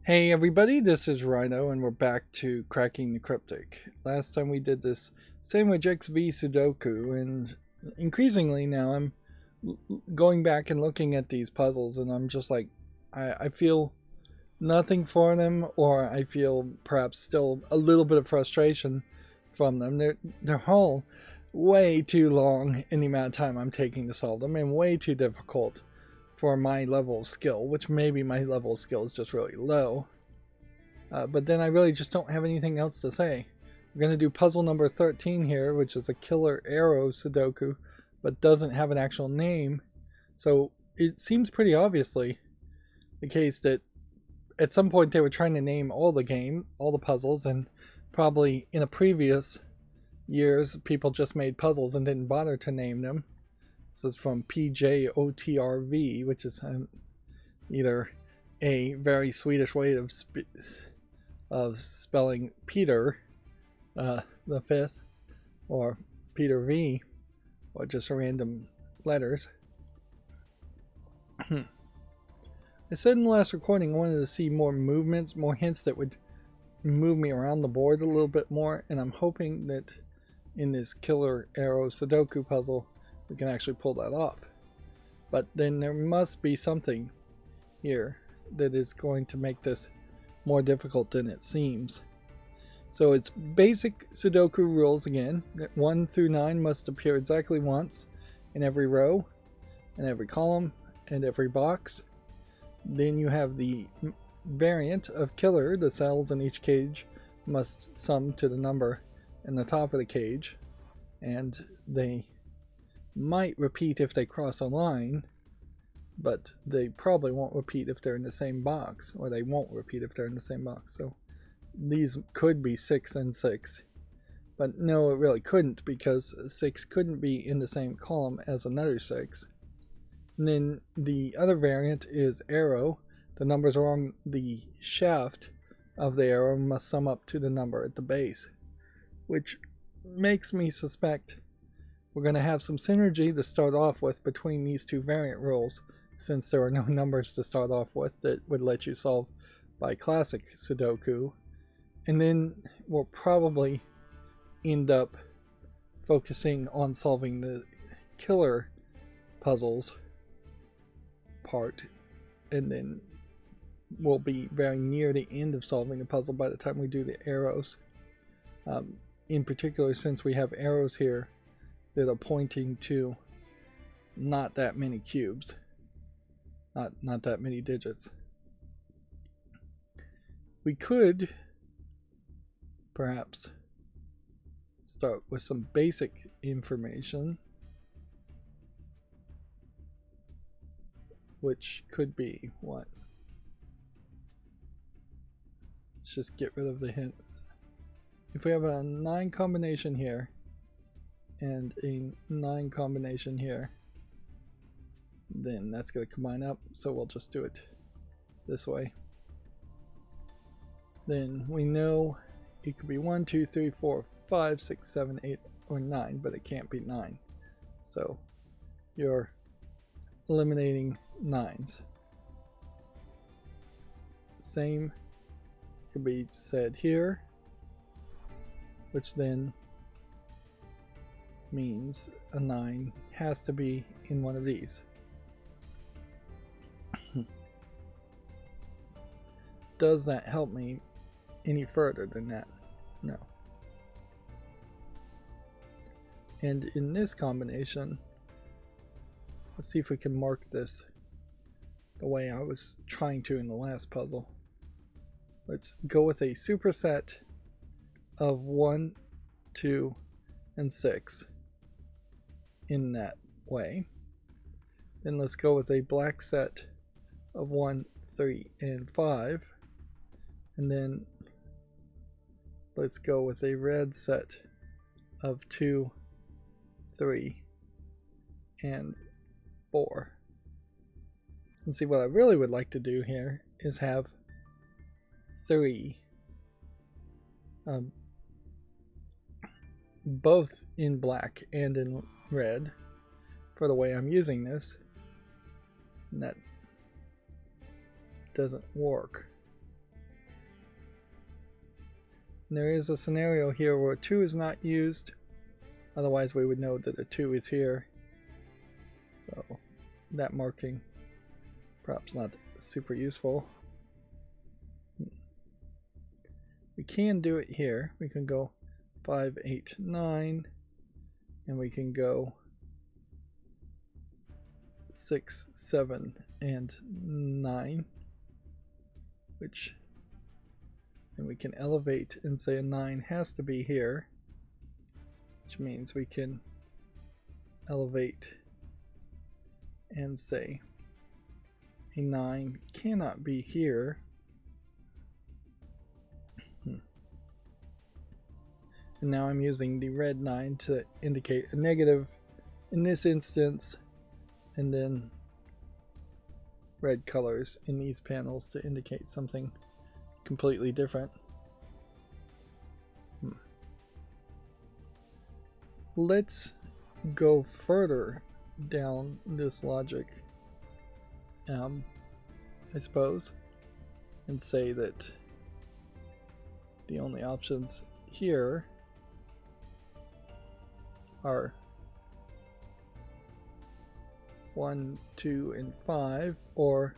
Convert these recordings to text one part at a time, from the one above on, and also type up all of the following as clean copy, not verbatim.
Hey everybody, this is Rydo and we're back to Cracking the Cryptic. Last time we did this sandwich XV Sudoku, and increasingly now I'm going back and looking at these puzzles and I'm just like, I feel nothing for them, or I feel perhaps still a little bit of frustration from them. They're all way too long in the amount of time I'm taking to solve them, and way too difficult for my level of skill, which maybe my level of skill is just really low. But then I really just don't have anything else to say. We're going to do puzzle number 13 here, which is a killer arrow Sudoku, but doesn't have an actual name. So it seems pretty obviously the case that at some point they were trying to name all the puzzles, and probably in a previous years people just made puzzles and didn't bother to name them. This is from PJOTRV, which is either a very Swedish way of spelling Peter the fifth, or Peter V, or just random letters. I said in the last recording I wanted to see more movements, more hints that would move me around the board a little bit more, and I'm hoping that in this killer arrow Sudoku puzzle we can actually pull that off. But then there must be something here that is going to make this more difficult than it seems. So it's basic Sudoku rules again, that 1 through 9 must appear exactly once in every row, in every column, and every box. Then you have the variant of killer. The cells in each cage must sum to the number in the top of the cage, and they might repeat if they cross a line, but they probably won't repeat if they're in the same box, or they won't repeat if they're in the same box. So these could be 6 and 6, but no, it really couldn't, because 6 couldn't be in the same column as another 6. And then the other variant is arrow. The numbers along the shaft of the arrow must sum up to the number at the base, which makes me suspect we're going to have some synergy to start off with between these two variant rules, since there are no numbers to start off with that would let you solve by classic Sudoku. And then we'll probably end up focusing on solving the killer puzzles part, and then we'll be very near the end of solving the puzzle by the time we do the arrows. In particular, since we have arrows here that are pointing to not that many cubes, not that many digits. We could perhaps start with some basic information, which could be what? Let's just get rid of the hints. If we have a 9 combination here and a 9 combination here, then that's going to combine up, so we'll just do it this way. Then we know it could be 1, 2, 3, 4, 5, 6, 7, 8, or 9, but it can't be 9. So you're eliminating 9s. Same could be said here, which then means a 9 has to be in one of these. Does that help me any further than that? No. And in this combination, let's see if we can mark this the way I was trying to in the last puzzle. Let's go with a superset of 1, 2, and 6 in that way. Then let's go with a black set of 1, 3, and 5. And then let's go with a red set of 2, 3, and 4. And see, what I really would like to do here is have 3 both in black and in red for the way I'm using this. And that doesn't work. And there is a scenario here where 2 is not used. Otherwise we would know that a 2 is here. So that marking perhaps not super useful. We can do it here. We can go 5, 8, 9, and we can go 6, 7, and 9, which, and we can elevate and say a 9 has to be here, which means we can elevate and say a 9 cannot be here. And now I'm using the red 9 to indicate a negative in this instance, and then red colors in these panels to indicate something completely different. Let's go further down this logic, I suppose, and say that the only options here are 1, 2, and 5, or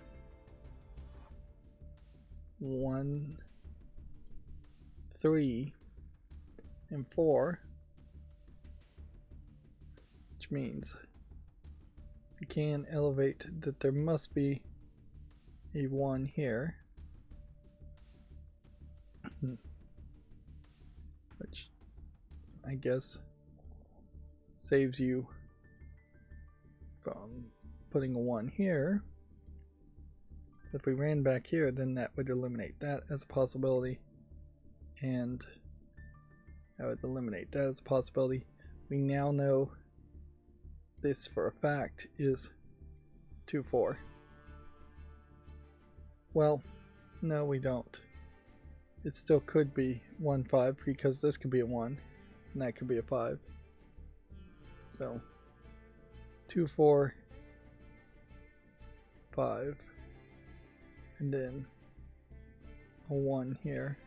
1, 3, and 4, which means we can elevate that there must be a 1 here, which I guess saves you from putting a 1 here. If we ran back here, then that would eliminate that as a possibility, and that would eliminate that as a possibility. We now know this for a fact is 2, 4. Well, no, we don't. It still could be 1, 5, because this could be a 1 and that could be a 5. So 2, 4, 5, and then a 1 here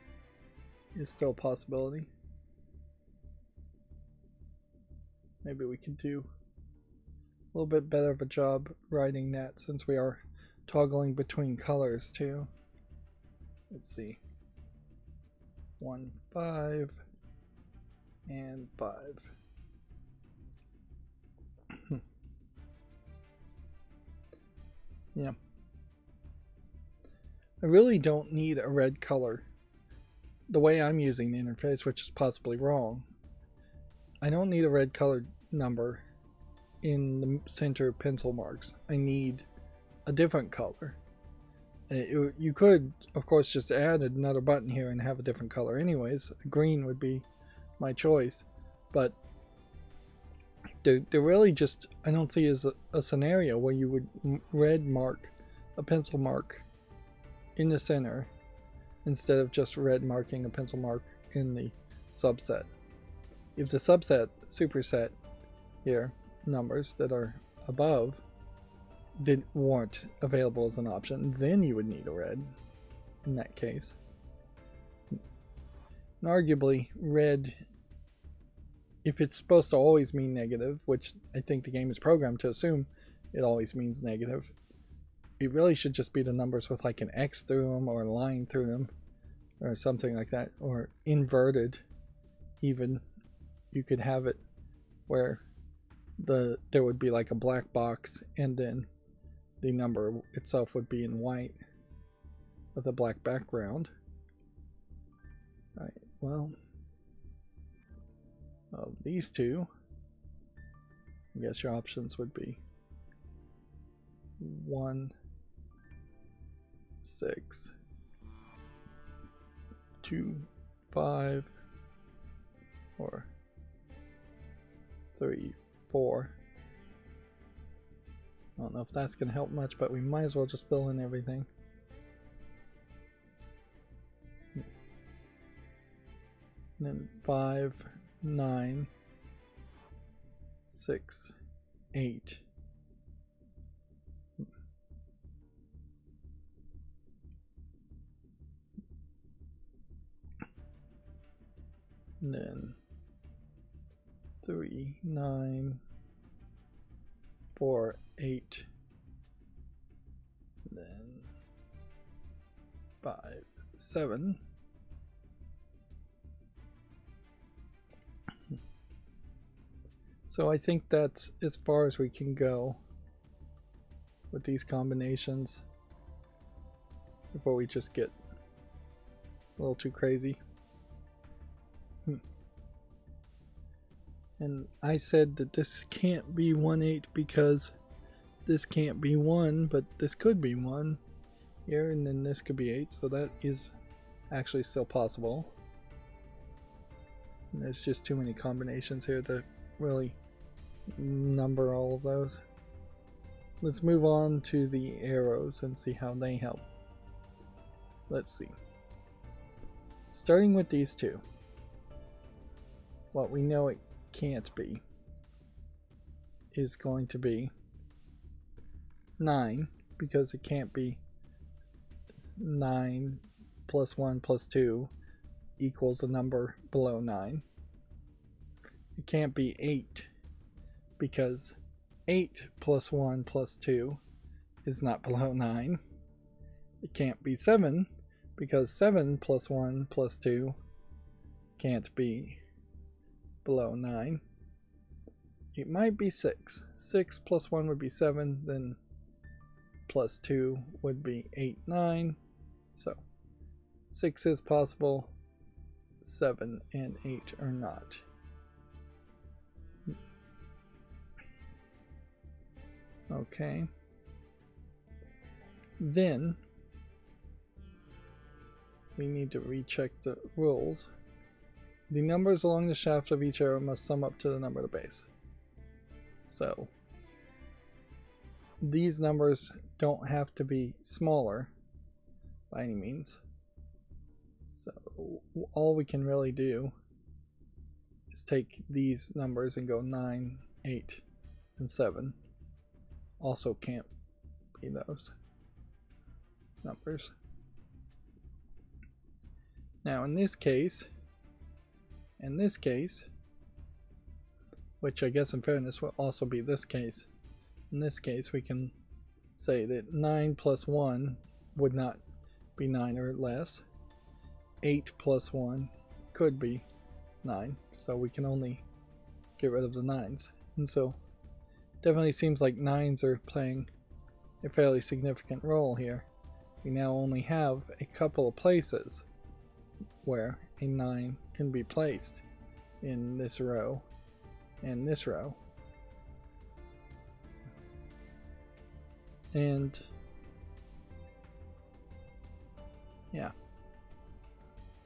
is still a possibility. Maybe we can do a little bit better of a job writing that, since we are toggling between colors too. Let's see. 1, 5, and 5. Yeah. I really don't need a red color. The way I'm using the interface, which is possibly wrong, I don't need a red colored number in the center pencil marks. I need a different color. You could, of course, just add another button here and have a different color anyways. Green would be my choice, but there really just, I don't see as a scenario where you would red mark a pencil mark in the center instead of just red marking a pencil mark in the subset. If the subset, superset here, numbers that are above weren't available as an option, then you would need a red in that case. And arguably, red, if it's supposed to always mean negative, which I think the game is programmed to assume it always means negative, it really should just be the numbers with like an X through them or a line through them or something like that, or inverted even. You could have it where there would be like a black box and then the number itself would be in white with a black background. Alright, well, of these two, I guess your options would be 1, 6, 2, 5, or 3, 4. I don't know if that's going to help much, but we might as well just fill in everything. And then 5, 9, 6, 8. And then 3, 9, 4, 8, and then 5, 7. So I think that's as far as we can go with these combinations before we just get a little too crazy. And I said that this can't be 1/8 because this can't be 1, but this could be 1 here, and then this could be 8, so that is actually still possible. And there's just too many combinations here to really number all of those. Let's move on to the arrows and see how they help. Let's see. Starting with these two. What we know it can't be is going to be 9, because it can't be 9 plus 1 plus 2 equals a number below 9. It can't be 8, because 8 plus 1 plus 2 is not below 9. It can't be 7, because 7 plus 1 plus 2 can't be below 9. It might be 6. 6 plus 1 would be 7, then plus 2 would be 8, 9. So 6 is possible, 7 and 8 are not. Okay. Then we need to recheck the rules. The numbers along the shaft of each arrow must sum up to the number of the base. So these numbers don't have to be smaller by any means. So all we can really do is take these numbers and go 9, 8, and 7. Also can't be those numbers. Now in this case, which I guess in fairness will also be this case, in this case we can say that 9 plus 1 would not be 9 or less. 8 plus 1 could be 9, so we can only get rid of the 9s. And so definitely seems like 9s are playing a fairly significant role here. We now only have a couple of places where a 9 can be placed in this row and this row. And yeah,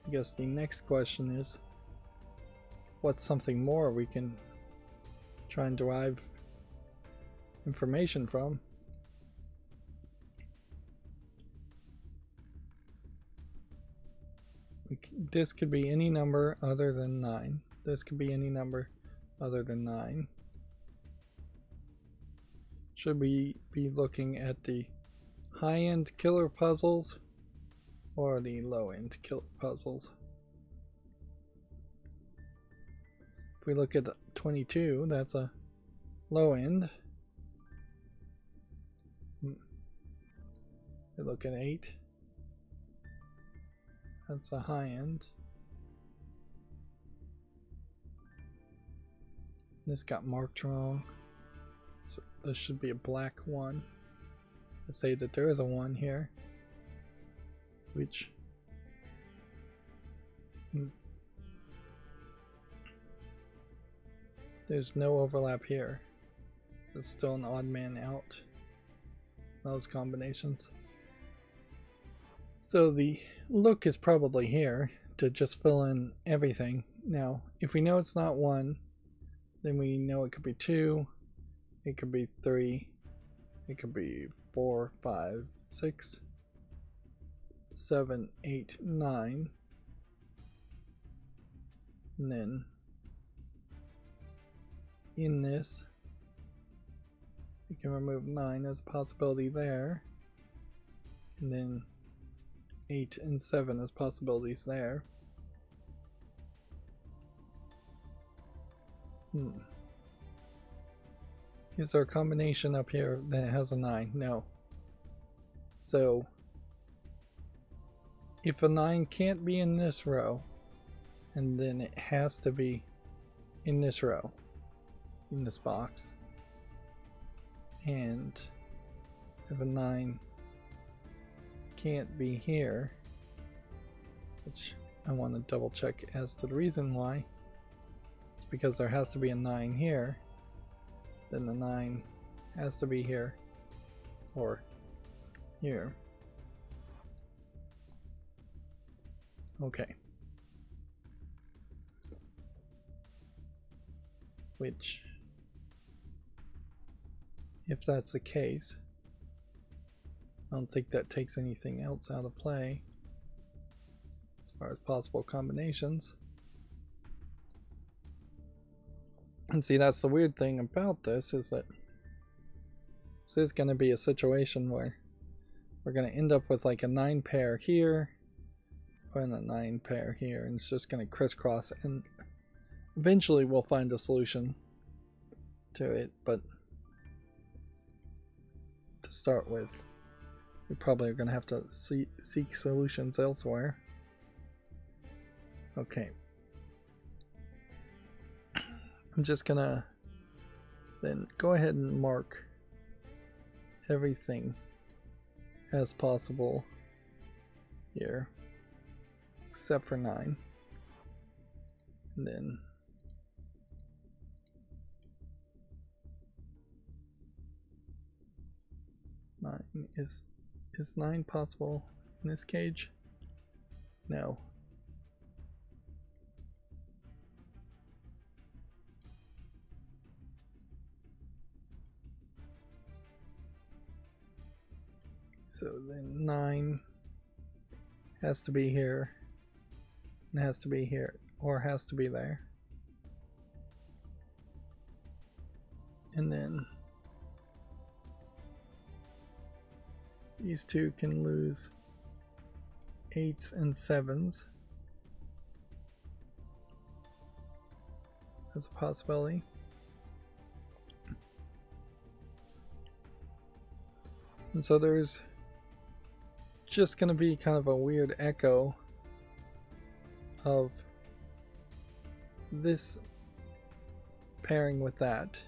I guess the next question is, what's something more we can try and derive information from? This could be any number other than 9. This could be any number other than 9. Should we be looking at the high-end killer puzzles or the low-end killer puzzles? If we look at 22, that's a low-end. We look at 8. That's a high-end. This got marked wrong. So this should be a black 1. Let's say that there is a 1 here. Which... there's no overlap here. There's still an odd man out. Those combinations. So the look is probably here to just fill in everything. Now, if we know it's not 1, then we know it could be 2, it could be 3, it could be 4, 5, 6, 7, 8, 9. And then in this, we can remove 9 as a possibility there. And then 8 and 7 as possibilities there. Is there a combination up here that has a 9? No. So, if a 9 can't be in this row, and then it has to be in this row, in this box. And if a 9 can't be here, which I want to double check as to the reason why, it's because there has to be a 9 here, then the 9 has to be here or here. Okay. Which, if that's the case, I don't think that takes anything else out of play as far as possible combinations. And see, that's the weird thing about this, is that this is going to be a situation where we're going to end up with like a 9 pair here and a 9 pair here, and it's just going to crisscross, and eventually we'll find a solution to it, but to start with, we probably are going to have to seek solutions elsewhere. Okay. I'm just going to then go ahead and mark everything as possible here, except for 9. And then is 9 possible in this cage? No. So then 9 has to be here, and has to be here, or has to be there. And then these two can lose 8s and 7s as a possibility. And so there's just going to be kind of a weird echo of this pairing with that,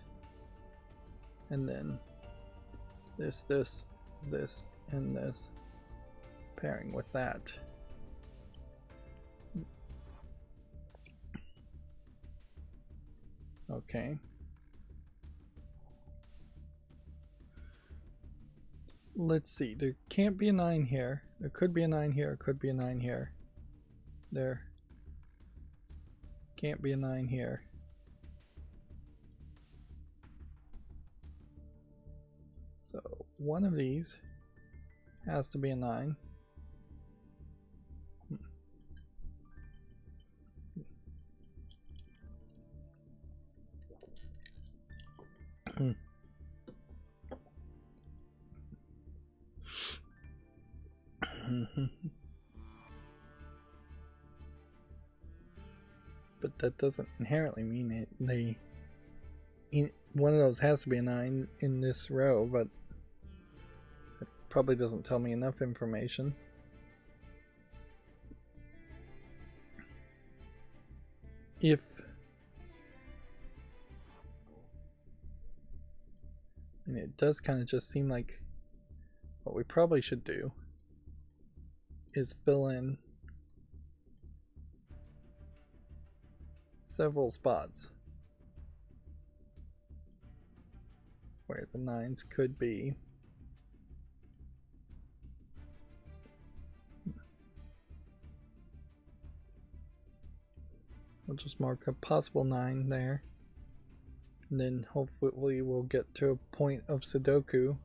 and then this, and this pairing with that. Okay. Let's see, there can't be a 9 here. There could be a 9 here, it could be a 9 here. There can't be a 9 here. So one of these has to be a 9. But that doesn't inherently mean one of those has to be a 9 in this row, but it probably doesn't tell me enough information. And it does kind of just seem like what we probably should do is fill in several spots where the 9s could be. We'll just mark a possible 9 there, and then hopefully we'll get to a point of Sudoku.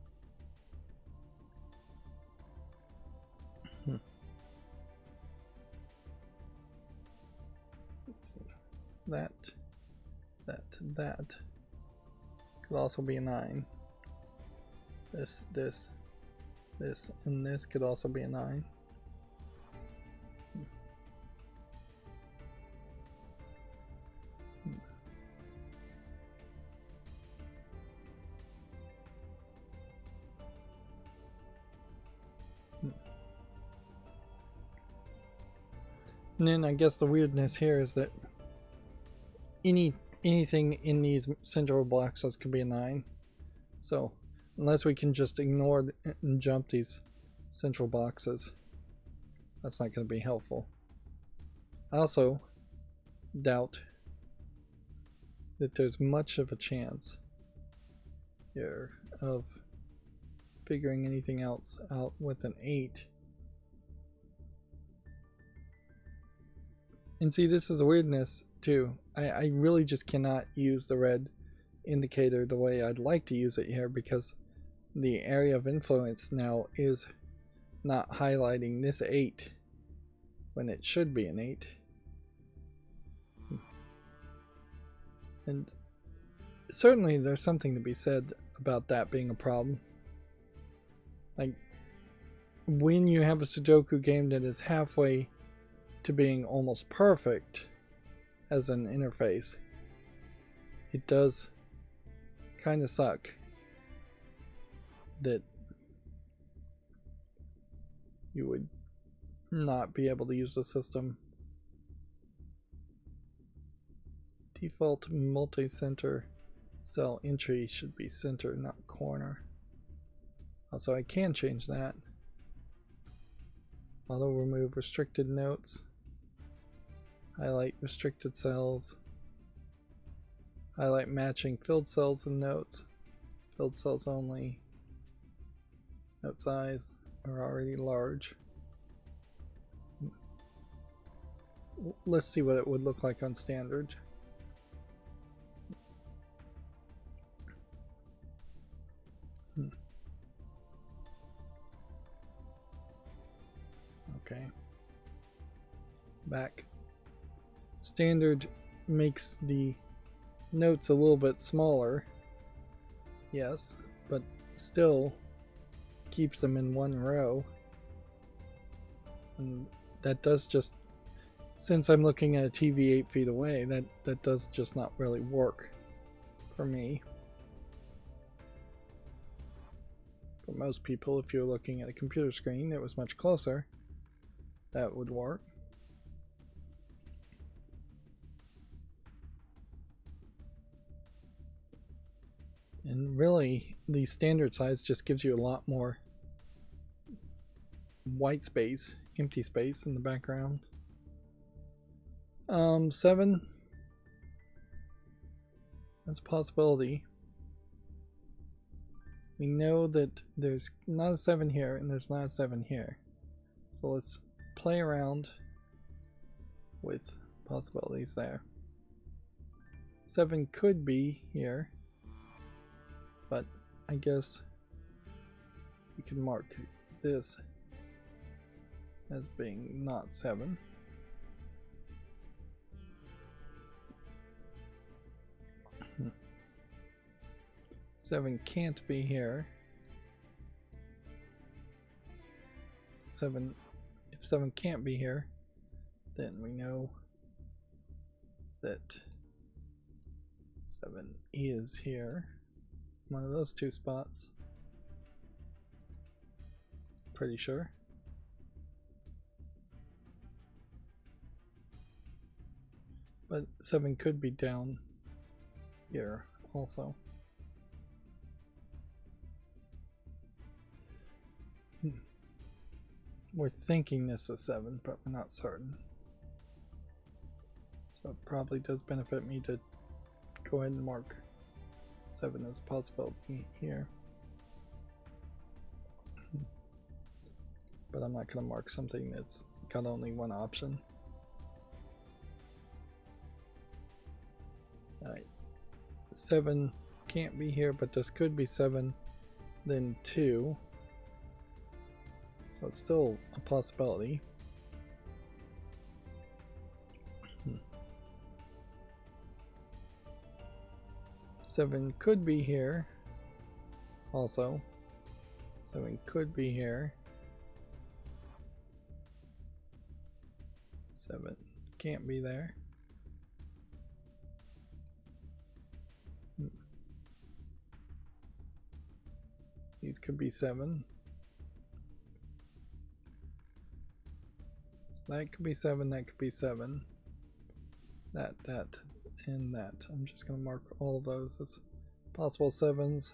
Let's see. That could also be a 9. This, and this could also be a 9. And then I guess the weirdness here is that anything in these central boxes could be a 9. So unless we can just ignore and jump these central boxes, that's not going to be helpful. I also doubt that there's much of a chance here of figuring anything else out with an 8. And see, this is a weirdness too. I really just cannot use the red indicator the way I'd like to use it here, because the area of influence now is not highlighting this 8 when it should be an 8. And certainly there's something to be said about that being a problem. Like, when you have a Sudoku game that is halfway to being almost perfect as an interface, it does kind of suck that you would not be able to use the system. Default multi-center cell entry should be center, not corner. Also, I can change that. Auto remove restricted notes. Highlight restricted cells. Highlight matching filled cells and notes. Filled cells only. Note size are already large. Let's see what it would look like on standard. Okay. Back. Standard makes the notes a little bit smaller. Yes, but still keeps them in one row. And that does just, since I'm looking at a TV 8 feet away, that does just not really work for me. For most people, if you're looking at a computer screen that was much closer, that would work. And really, the standard size just gives you a lot more white space, empty space in the background. 7. That's a possibility. We know that there's not a 7 here and there's not a 7 here. So let's play around with possibilities there. 7 could be here, but I guess we can mark this as being not 7. Seven can't be here. 7, if 7 can't be here, then we know that 7 is here. One of those two spots. Pretty sure. But 7 could be down here also. We're thinking this is 7, but we're not certain. So it probably does benefit me to go ahead and mark 7 as a possibility here. But I'm not going to mark something that's got only one option. Alright. 7 can't be here, but this could be 7, then 2. So it's still a possibility. 7 could be here. Also, 7 could be here. 7 can't be there. These could be 7. That could be 7, that could be 7. That, and that. I'm just going to mark all of those as possible 7s.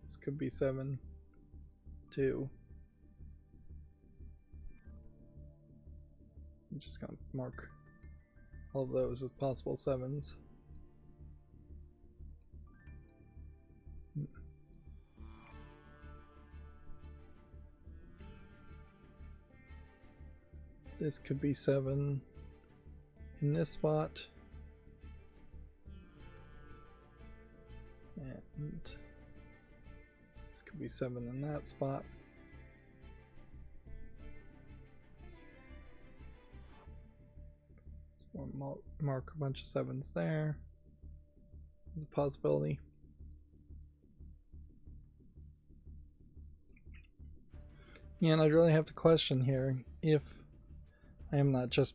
This could be 7, 2. I'm just going to mark all of those as possible 7s. This could be 7 in this spot. And this could be 7 in that spot. We'll mark a bunch of 7s there. There's a possibility. Yeah, and I'd really have to question here if I am not just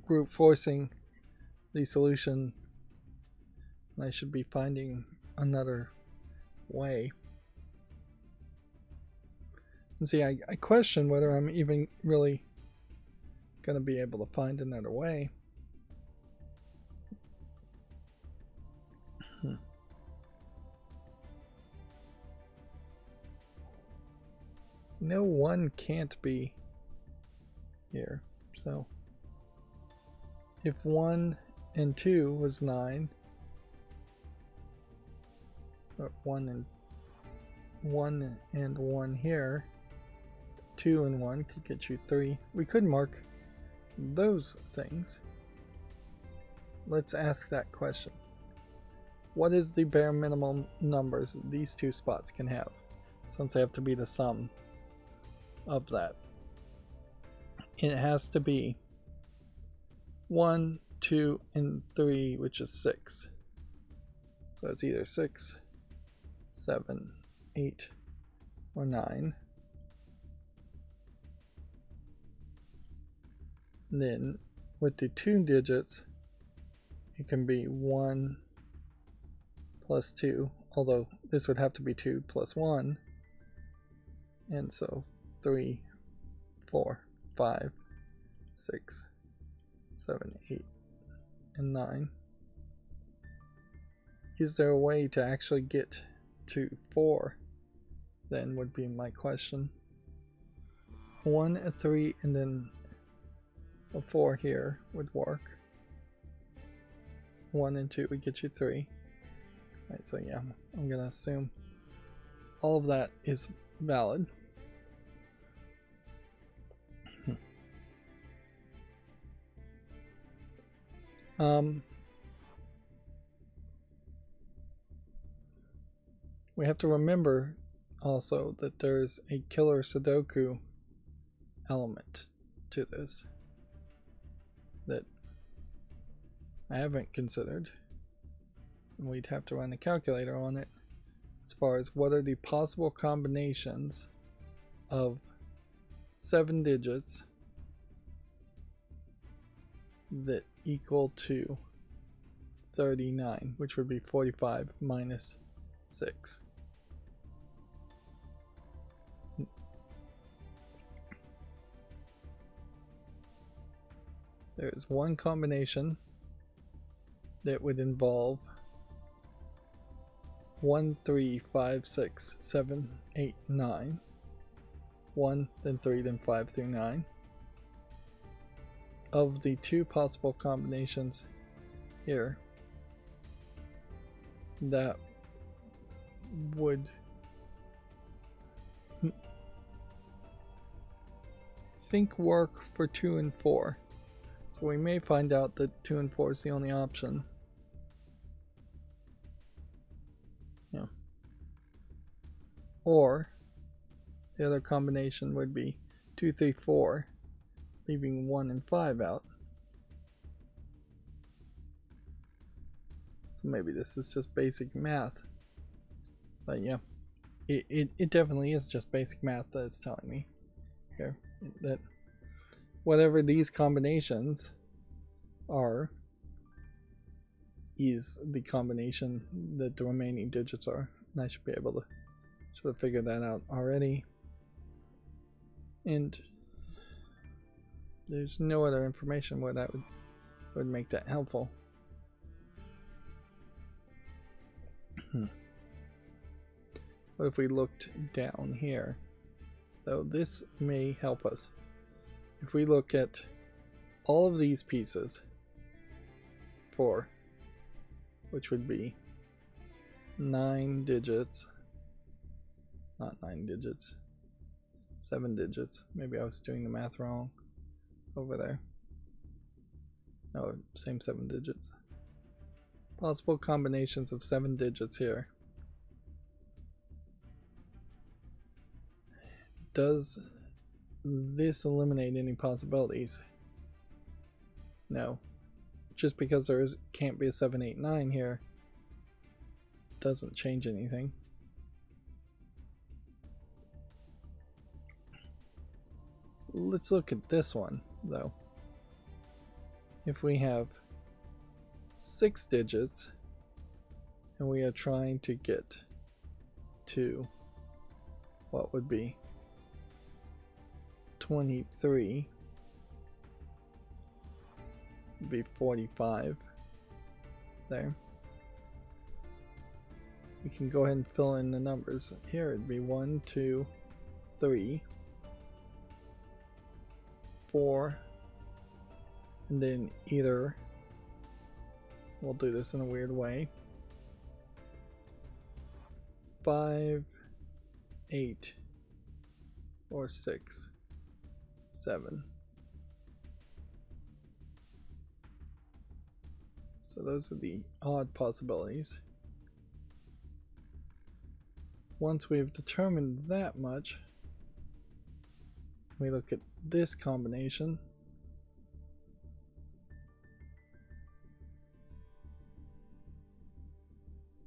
brute forcing the solution, and I should be finding another way. And see, I question whether I'm even really going to be able to find another way. No, 1 can't be here. So if 1 and 2 was 9, but 1 and 1 here, 2 and 1 could get you 3. We could mark those things. Let's ask that question. What is the bare minimum numbers these two spots can have, since they have to be the sum of that? It has to be 1, 2, and 3, which is 6. So it's either 6, 7, 8, or 9. And then with the 2 digits, it can be 1 plus 2, although this would have to be 2 plus 1. And so 3, 4, 5, 6, 7, 8, and 9. Is there a way to actually get to 4? Then would be my question. 1, a 3, and then a 4 here would work. 1 and 2 would get you 3. Right, so yeah, I'm gonna assume all of that is valid. We have to remember also that there's a killer Sudoku element to this that I haven't considered, and we'd have to run a calculator on it as far as what are the possible combinations of 7 digits that equal to 39, which would be 45 minus 6. There is one combination that would involve 1, 3, 5, 6, 7, 8, 9. 1, then 3, then 5 through 9. Of the 2 possible combinations here, that would think work for 2 and 4. So we may find out that 2 and 4 is the only option. Yeah. Or the other combination would be 2, 3, 4, leaving 1 and 5 out. So maybe this is just basic math. But yeah, it definitely is just basic math that it's telling me here. That whatever these combinations are is the combination that the remaining digits are. And I should be able to sort of figure that out already. And There's no other information where that would make that helpful. What if we looked down here? Though this may help us. If we look at all of these pieces, 4, which would be 9 digits, not 9 digits, 7 digits. Maybe I was doing the math wrong over there. No, same 7 digits. Possible combinations of 7 digits here. Does this eliminate any possibilities? No. Just because can't be a 7, 8, 9 here doesn't change anything. Let's look at this one, though. If we have 6 digits and we are trying to get to what would be 23, would be 45 there. We can go ahead and fill in the numbers. Here it'd be 1, 2, 3, 4, and then either, we'll do this in a weird way, 5, 8, or 6, 7. So those are the odd possibilities. Once we've determined that much, we look at this combination.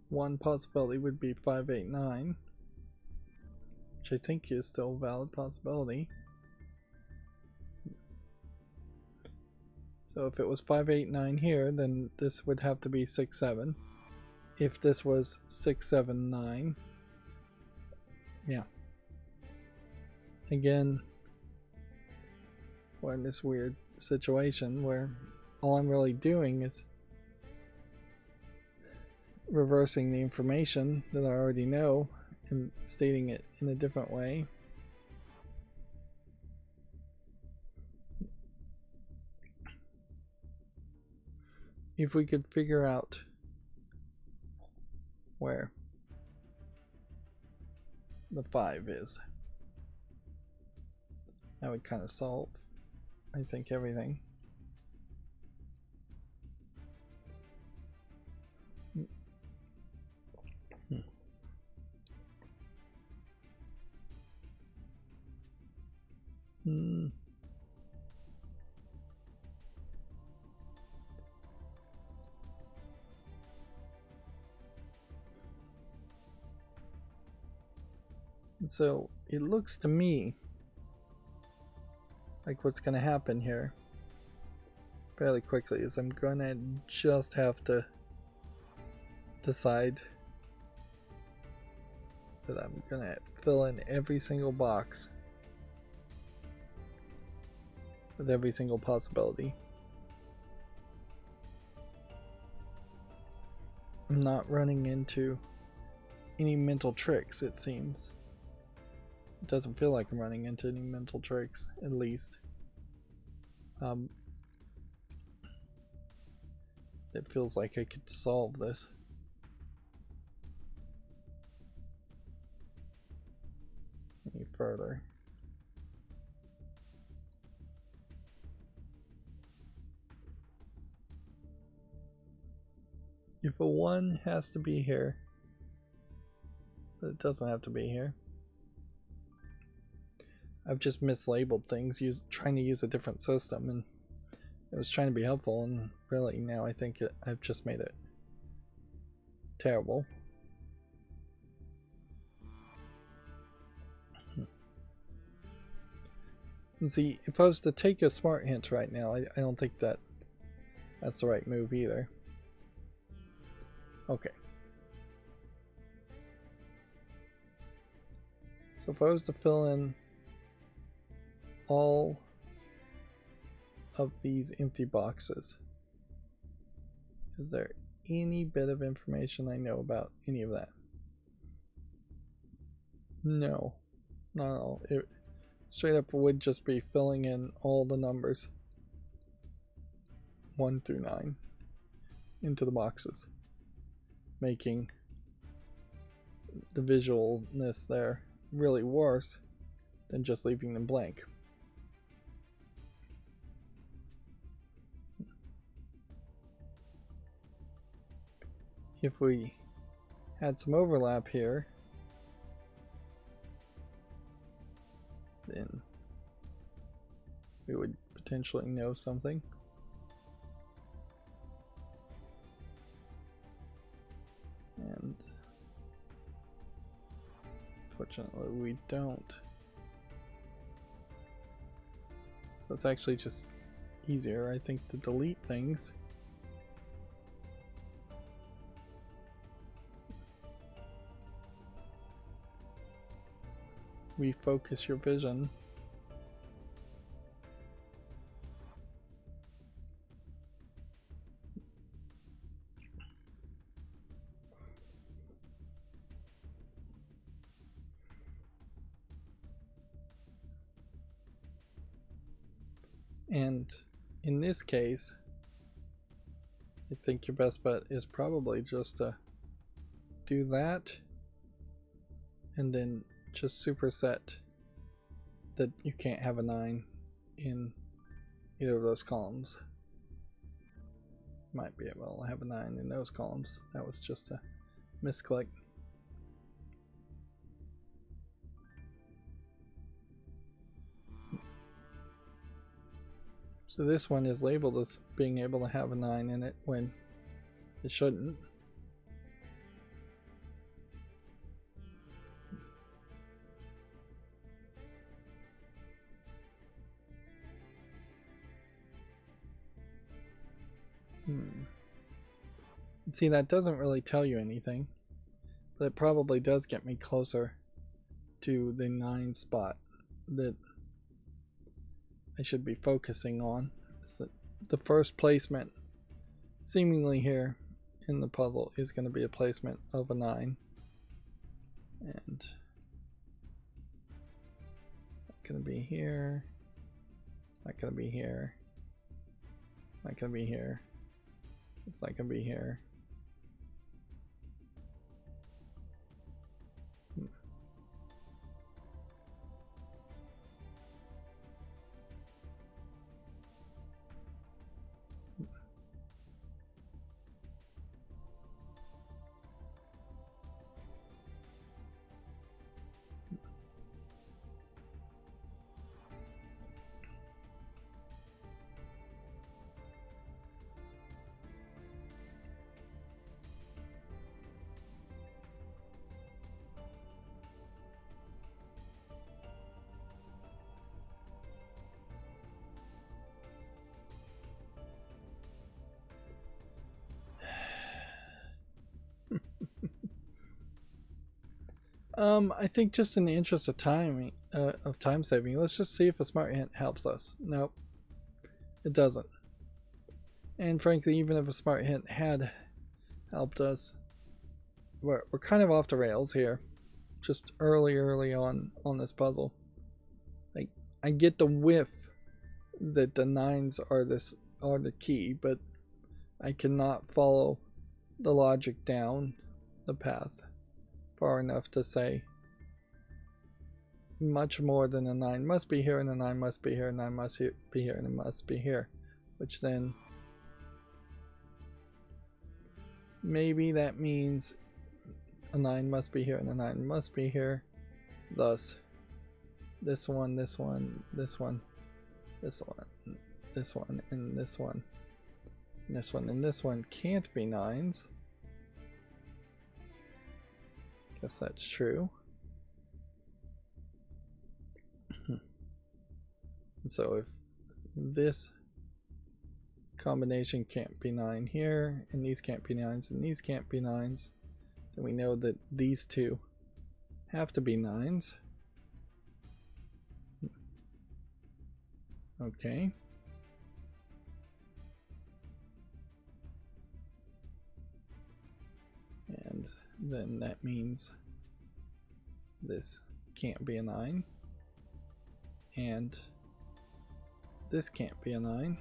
One possibility would be 5, 8, 9, which I think is still a valid possibility. So if it was 5, 8, 9 here, then this would have to be 6, 7. If this was 6, 7, 9, yeah. Again, we're in this weird situation where all I'm really doing is reversing the information that I already know and stating it in a different way. If we could figure out where the 5 is, that would kind of solve, I think, everything. So it looks to me like what's going to happen here fairly quickly is I'm going to just have to decide that I'm going to fill in every single box with every single possibility. I'm not running into any mental tricks, it seems. It doesn't feel like I'm running into any mental tricks, at least. It feels like I could solve this. Any further. If a 1 has to be here, but it doesn't have to be here. I've just mislabeled things, trying to use a different system, and it was trying to be helpful, and really now I think I've just made it terrible. And see, if I was to take a smart hint right now, I don't think that's the right move either. Okay. So if I was to fill in all of these empty boxes. Is there any bit of information I know about any of that? No, not at all. It straight up would just be filling in all the numbers 1 through 9 into the boxes, making the visualness there really worse than just leaving them blank. If we had some overlap here, then we would potentially know something. And fortunately we don't. So it's actually just easier, I think, to delete things. Refocus your vision. And in this case, I think your best bet is probably just to do that and then just superset that you can't have a 9 in either of those columns. Might be able to have a 9 in those columns. That was just a misclick. So this one is labeled as being able to have a 9 in it when it shouldn't. See, that doesn't really tell you anything, but it probably does get me closer to the 9 spot that I should be focusing on. Is that the first placement seemingly here in the puzzle is going to be a placement of a 9, and it's not going to be here, it's not going to be here, it's not going to be here, it's not going to be here. I think just in the interest of time saving, let's just see if a smart hint helps us. Nope, it doesn't. And frankly, even if a smart hint had helped us, we're kind of off the rails here. Just early on this puzzle. Like, I get the whiff that the 9s are the key, but I cannot follow the logic down the path far enough to say much more than a 9 must be here and a 9 must be here and a 9 must be here and it must be here, which then maybe that means a 9 must be here and a 9 must be here, thus this one, this one, this one, this one, this one, and this one, and this one, and this one can't be 9s. Guess that's true. And so if this combination can't be 9 here, and these can't be 9s, and these can't be 9s, then we know that these two have to be 9s. Okay. then that means this can't be a 9. And this can't be a 9.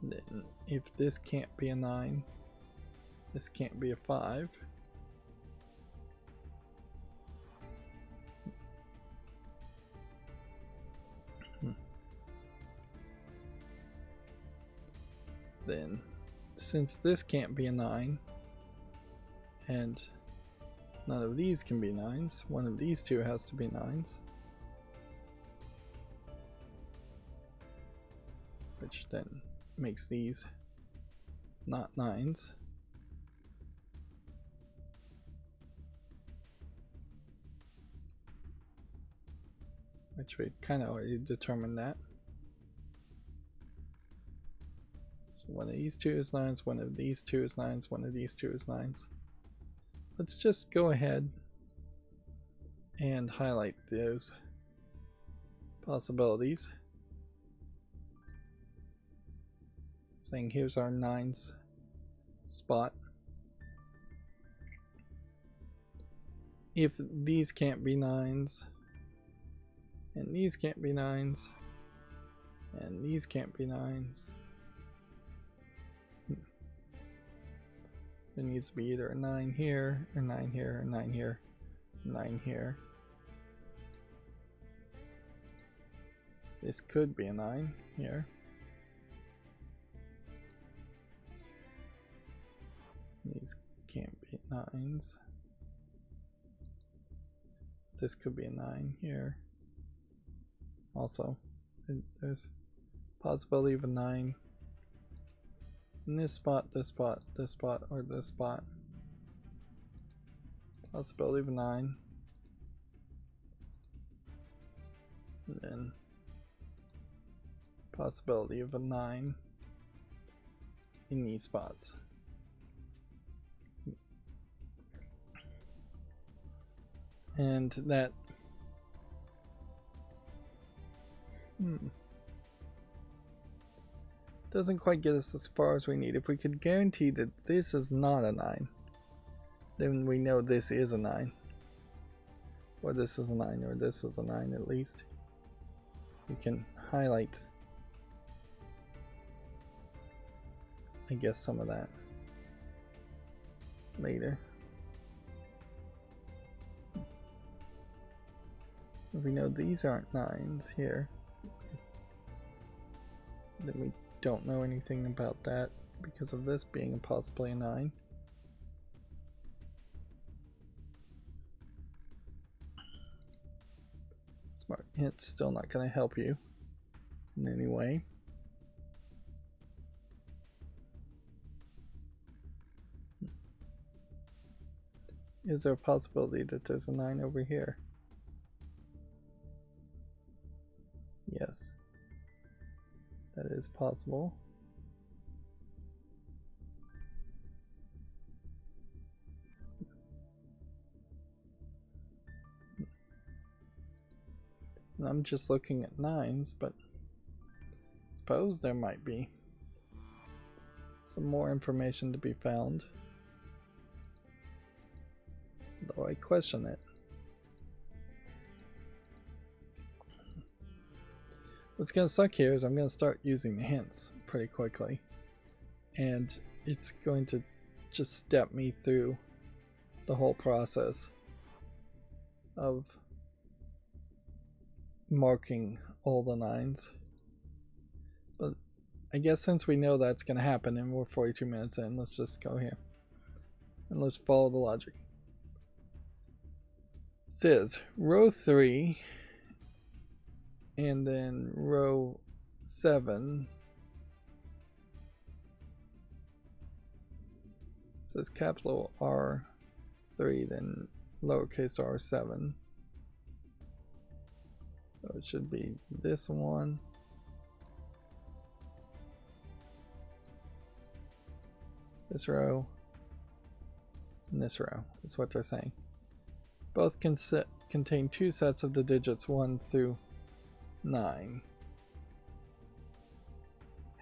Then if this can't be a 9, this can't be a 5. Then since this can't be a 9 and none of these can be 9s, one of these two has to be 9s, which then makes these not 9s. Which we kind of already determined that. So one of these two is 9s, one of these two is 9s, one of these two is 9s. Let's just go ahead and highlight those possibilities. Saying here's our 9s spot. If these can't be 9s, and these can't be 9s, and these can't be 9s, there needs to be either a 9 here, a 9 here, a 9 here, a 9 here. This could be a 9 here. These can't be 9s. This could be a 9 here. Also, there's possibility of a 9 in this spot, this spot, this spot, or this spot. Possibility of a 9. And then possibility of a 9 in these spots. And that doesn't quite get us as far as we need. If we could guarantee that this is not a 9, then we know this is a 9. Or this is a 9, or this is a 9 at least. We can highlight, I guess, some of that later. If we know these aren't 9s here, then we don't know anything about that because of this being possibly a 9. Smart hint's still not going to help you in any way. Is there a possibility that there's a 9 over here? Yes, that is possible. And I'm just looking at 9s, but I suppose there might be some more information to be found. Though I question it. What's going to suck here is I'm going to start using the hints pretty quickly. And it's going to just step me through the whole process of marking all the 9s. But I guess since we know that's going to happen and we're 42 minutes in, let's just go here. And let's follow the logic. It says row 3 and then row 7 says capital R3, then lowercase r7. So it should be this one, this row, and this row. That's what they're saying. Both contain two sets of the digits 1 through 9.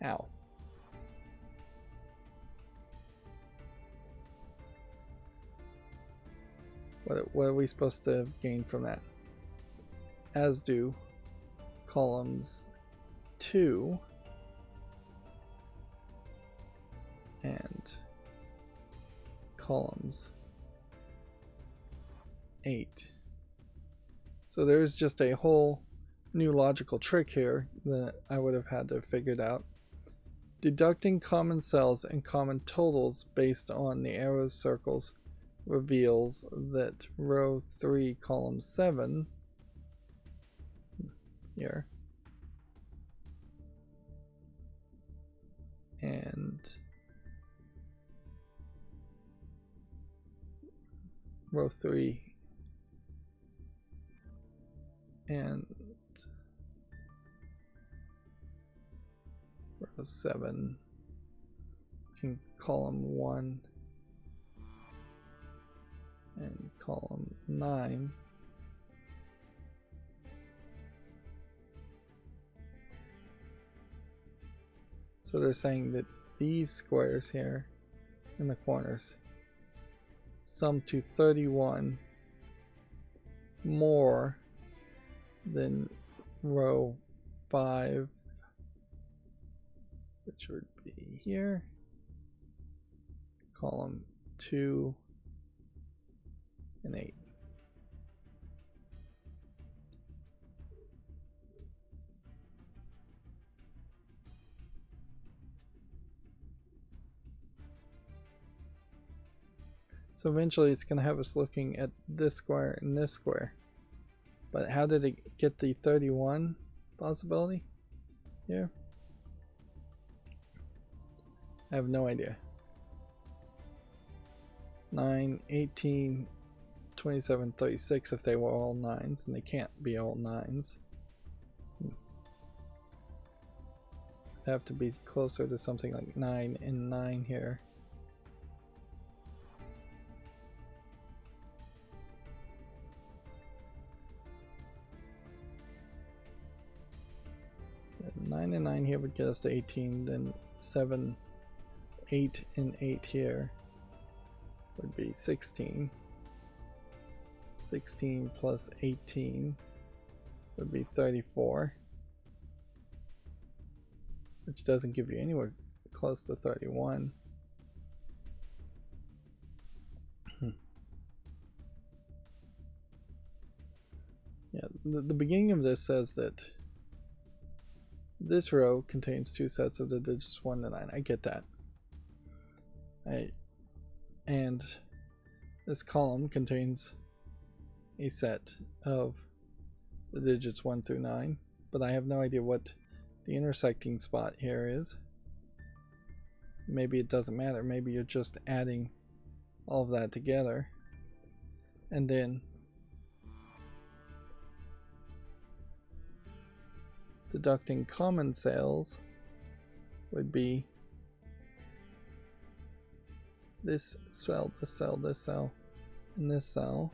How? What are we supposed to gain from that? As do columns 2 and columns 8. So there's just a whole new logical trick here that I would have had to have figured out. Deducting common cells and common totals based on the arrows circles reveals that row 3 column 7 here and row 3 and row 7 in column 1 and column 9 so they're saying that these squares here in the corners sum to 31 more than row 5, which would be here, column 2 and 8. So eventually it's going to have us looking at this square and this square. But how did it get the 31 possibility here? I have no idea. 9, 18, 27, 36 if they were all 9s, and they can't be all 9s. It'd have to be closer to something like 9 and 9 here. And 9 and 9 here would get us to 18, then 7, 8 and 8 here would be 16. 16 plus 18 would be 34, which doesn't give you anywhere close to 31. Yeah, the beginning of this says that this row contains 2 sets of the digits 1 to 9. I get that. And this column contains a set of the digits 1 through 9, but I have no idea what the intersecting spot here is. Maybe it doesn't matter. Maybe you're just adding all of that together. And then deducting common cells would be this cell, this cell, this cell, and this cell.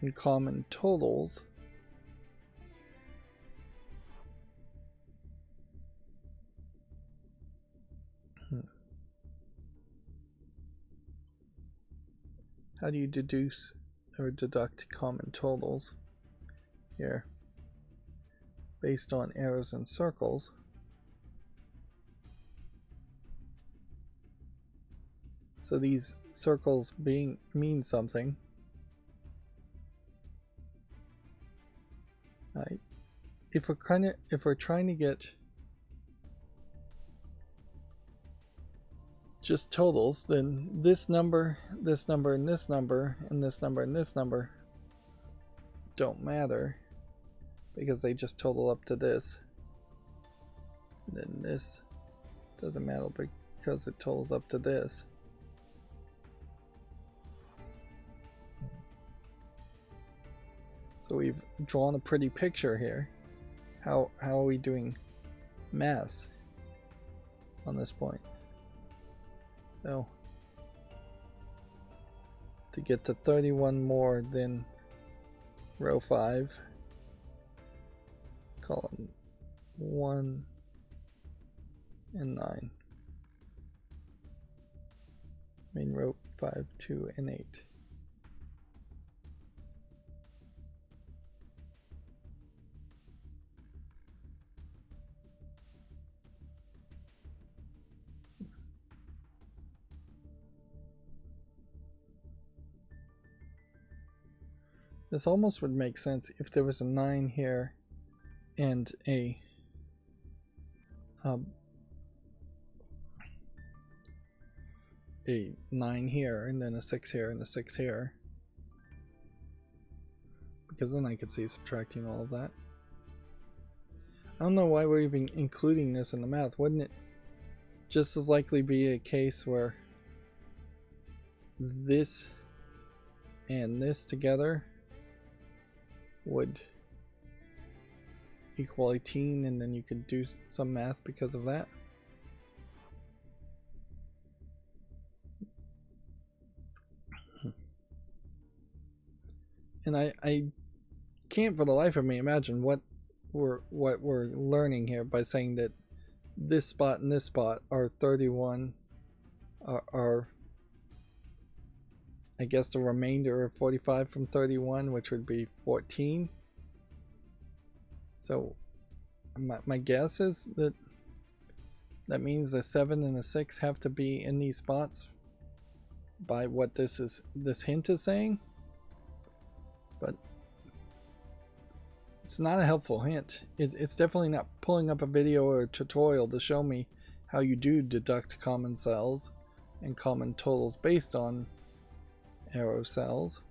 And common totals how do you deduce or deduct common totals here based on arrows and circles? So these circles mean something. Right. If we're trying to get just totals, then this number, and this number, and this number, and this number, and this number don't matter because they just total up to this. And then this doesn't matter because it totals up to this. So we've drawn a pretty picture here. How are we doing mass on this point? So to get to 31 more than row 5, column 1 and 9. Main row 5, 2, and 8. This almost would make sense if there was a 9 here and a 9 here and then a 6 here and a 6 here, because then I could see subtracting all of that. I don't know why we're even including this in the math. Wouldn't it just as likely be a case where this and this together would equal 18, and then you could do some math because of that? And I can't for the life of me imagine what we're learning here by saying that this spot and this spot are 31 are I guess the remainder of 45 from 31, which would be 14. So my guess is that that means the 7 and the 6 have to be in these spots by what this hint is saying. But it's not a helpful hint. It's definitely not pulling up a video or a tutorial to show me how you do deduct common cells and common totals based on arrow cells.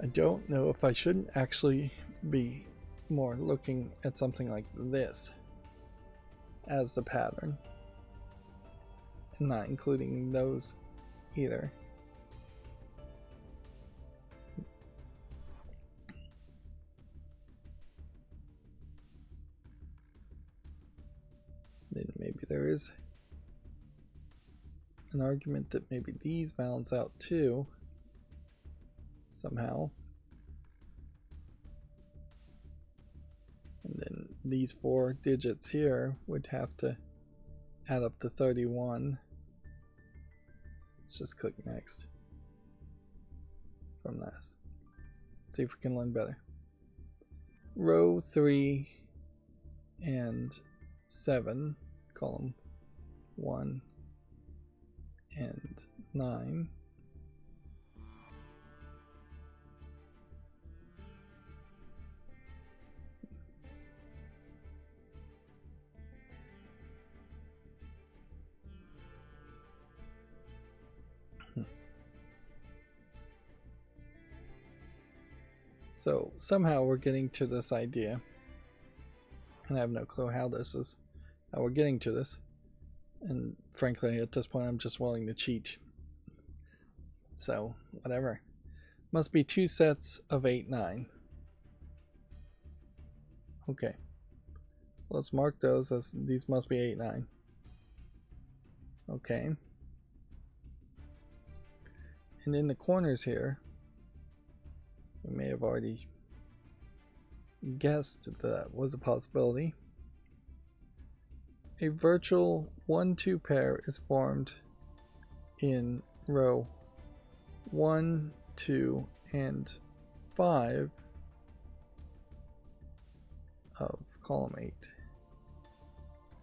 I don't know if I shouldn't actually be more looking at something like this as the pattern, and not including those either. Then maybe there is an argument that maybe these balance out too somehow, and then these 4 digits here would have to add up to 31. Let's just click next from this. See if we can learn better. Row 3 and 7, column 1 and 9. So somehow we're getting to this idea, and I have no clue how we're getting to this, and frankly at this point I'm just willing to cheat, so whatever. Must be 2 sets of 8, 9. Okay, let's mark those as these must be 8, 9. Okay, and in the corners here we may have already guessed that was a possibility. A virtual 1-2 pair is formed in row 1, 2, and 5 of column 8.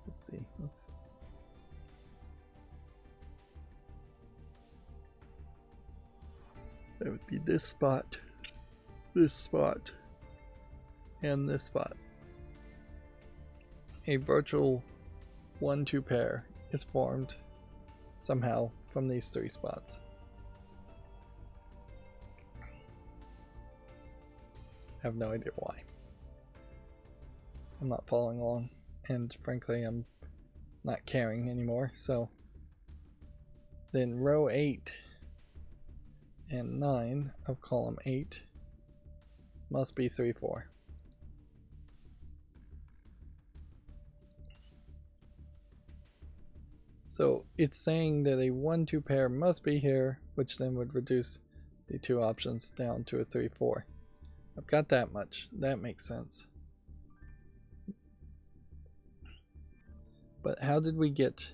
Let's see. That would be this spot, and this spot. A virtual 1-2 pair is formed somehow from these 3 spots. I have no idea why. I'm not following along, and frankly I'm not caring anymore. So then row 8 and 9 of column 8 must be 3, 4. So it's saying that a 1-2 pair must be here, which then would reduce the 2 options down to a 3-4. I've got that much. That makes sense. But how did we get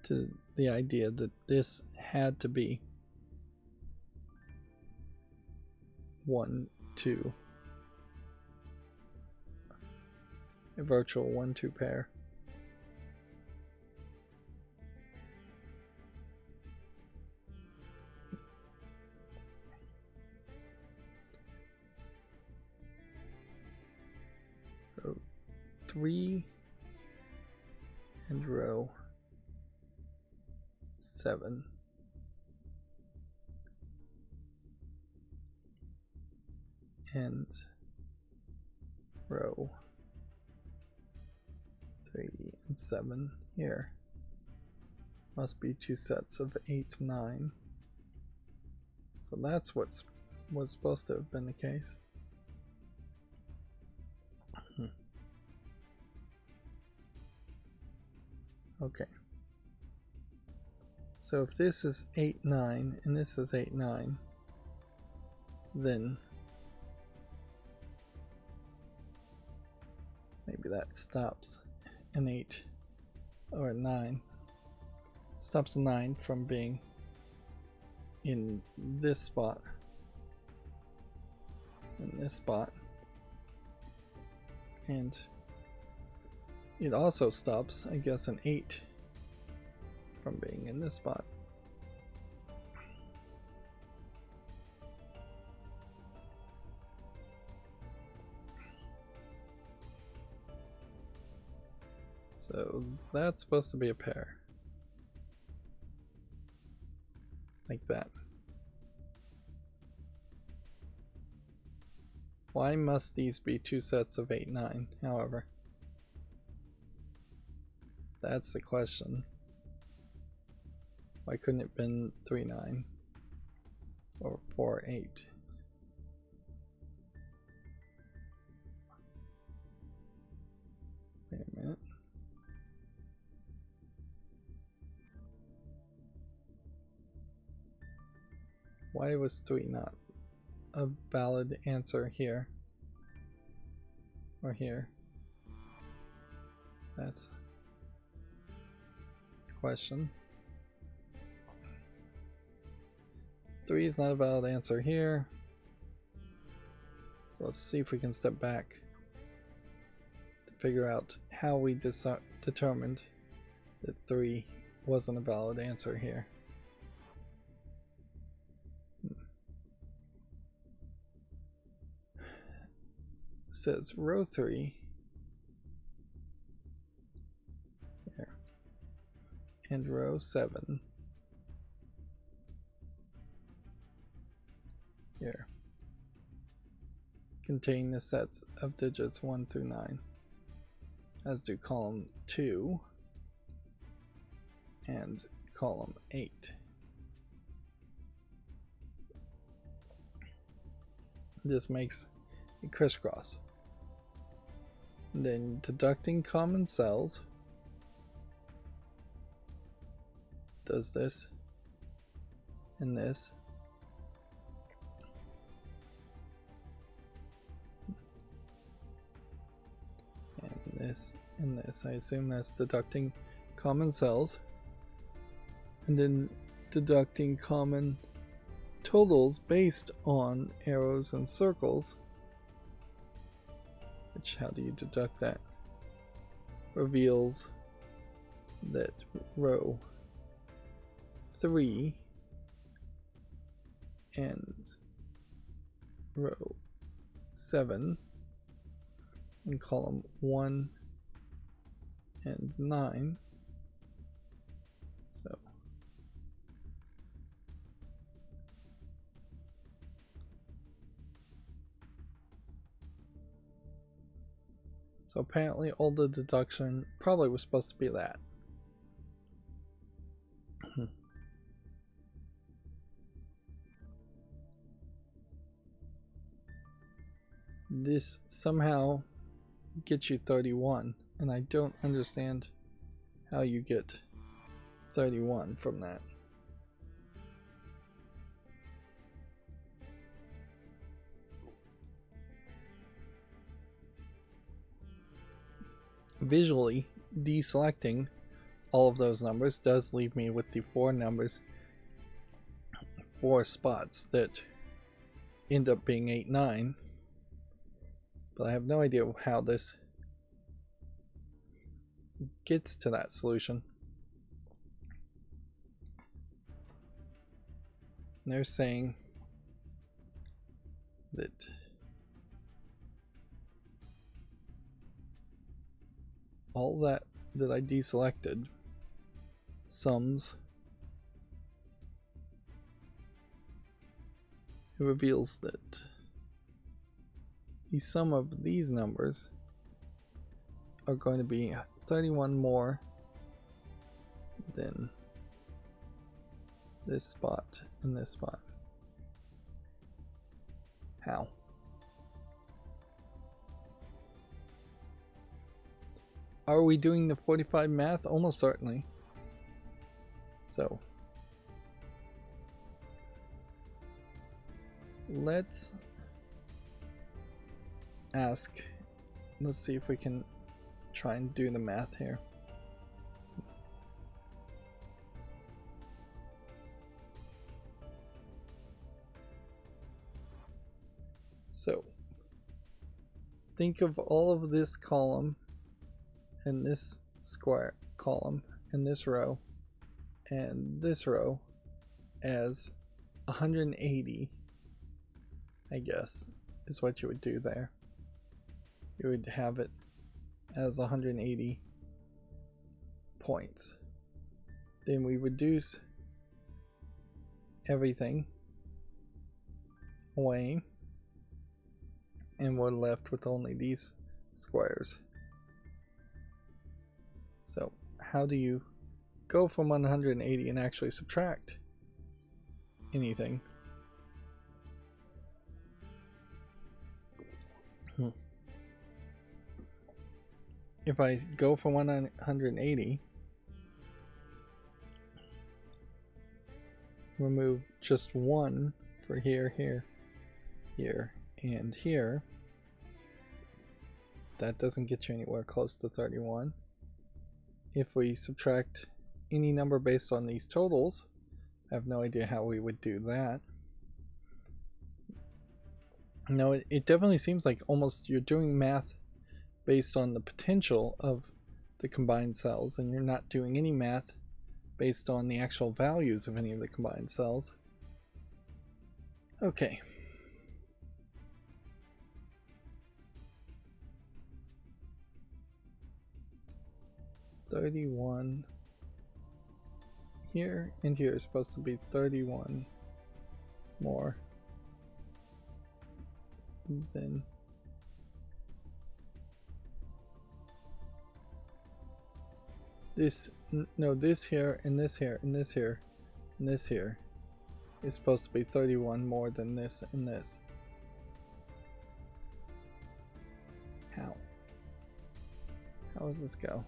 to the idea that this had to be 1-2, a virtual 1-2 pair? So 3 and row 7. And row 3 and 7 here. Must be 2 sets of 8, 9. So that's what was supposed to have been the case. Okay. So if this is 8, 9 and this is 8, 9, then maybe that stops an 8 or a 9. Stops a 9 from being in this spot, in this spot, and it also stops, I guess, an 8 from being in this spot. So that's supposed to be a pair. Like that. Why must these be 2 sets of 8, 9, however? That's the question. Why couldn't it have been 3, 9 or 4, 8? Wait a minute. Why was 3 not a valid answer here? Or here? That's the question. 3 is not a valid answer here. So let's see if we can step back to figure out how we determined that 3 wasn't a valid answer here. It says row 3 here and row 7 here contain the sets of digits 1 through 9, as do column 2 and column 8. This makes a crisscross. And then deducting common cells does this and this. And this and this. I assume that's deducting common cells. And then deducting common totals based on arrows and circles. Which, how do you deduct that? Reveals that row 3 and row 7 in column 1 and 9. So apparently all the deduction probably was supposed to be that. This somehow gets you 31, and I don't understand how you get 31 from that. Visually, deselecting all of those numbers does leave me with the 4 numbers, 4 spots that end up being 8, 9. But I have no idea how this gets to that solution. And they're saying that all that I deselected sums. It reveals that the sum of these numbers are going to be 31 more than this spot and this spot. How? Are we doing the 45 math? Almost certainly. So let's ask, let's see if we can try and do the math here. So think of all of this column and this square column and this row as 180, I guess, is what you would do there. You would have it as 180 points. Then we reduce everything away, and we're left with only these squares. So how do you go from 180 and actually subtract anything? If I go from 180, remove just 1 for here, here, here, and here, that doesn't get you anywhere close to 31. If we subtract any number based on these totals, I have no idea how we would do that. No, it definitely seems like almost you're doing math based on the potential of the combined cells, and you're not doing any math based on the actual values of any of the combined cells. Okay. $31 here, and here is supposed to be 31 more than this. No, this here and this here and this here and this here is supposed to be 31 more than this and this. How does this go?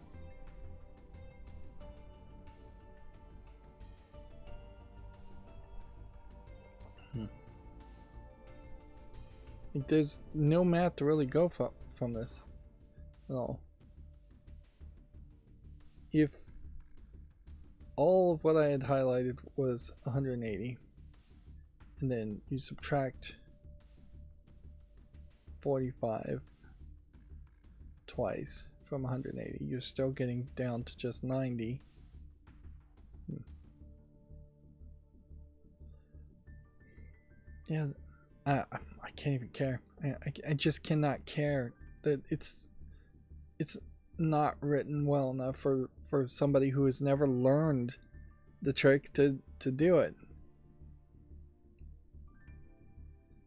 There's no math to really go from this at all. If all of what I had highlighted was 180, and then you subtract 45 twice from 180, you're still getting down to just 90. Yeah, I can't even care. I just cannot care that it's not written well enough for somebody who has never learned the trick to do it.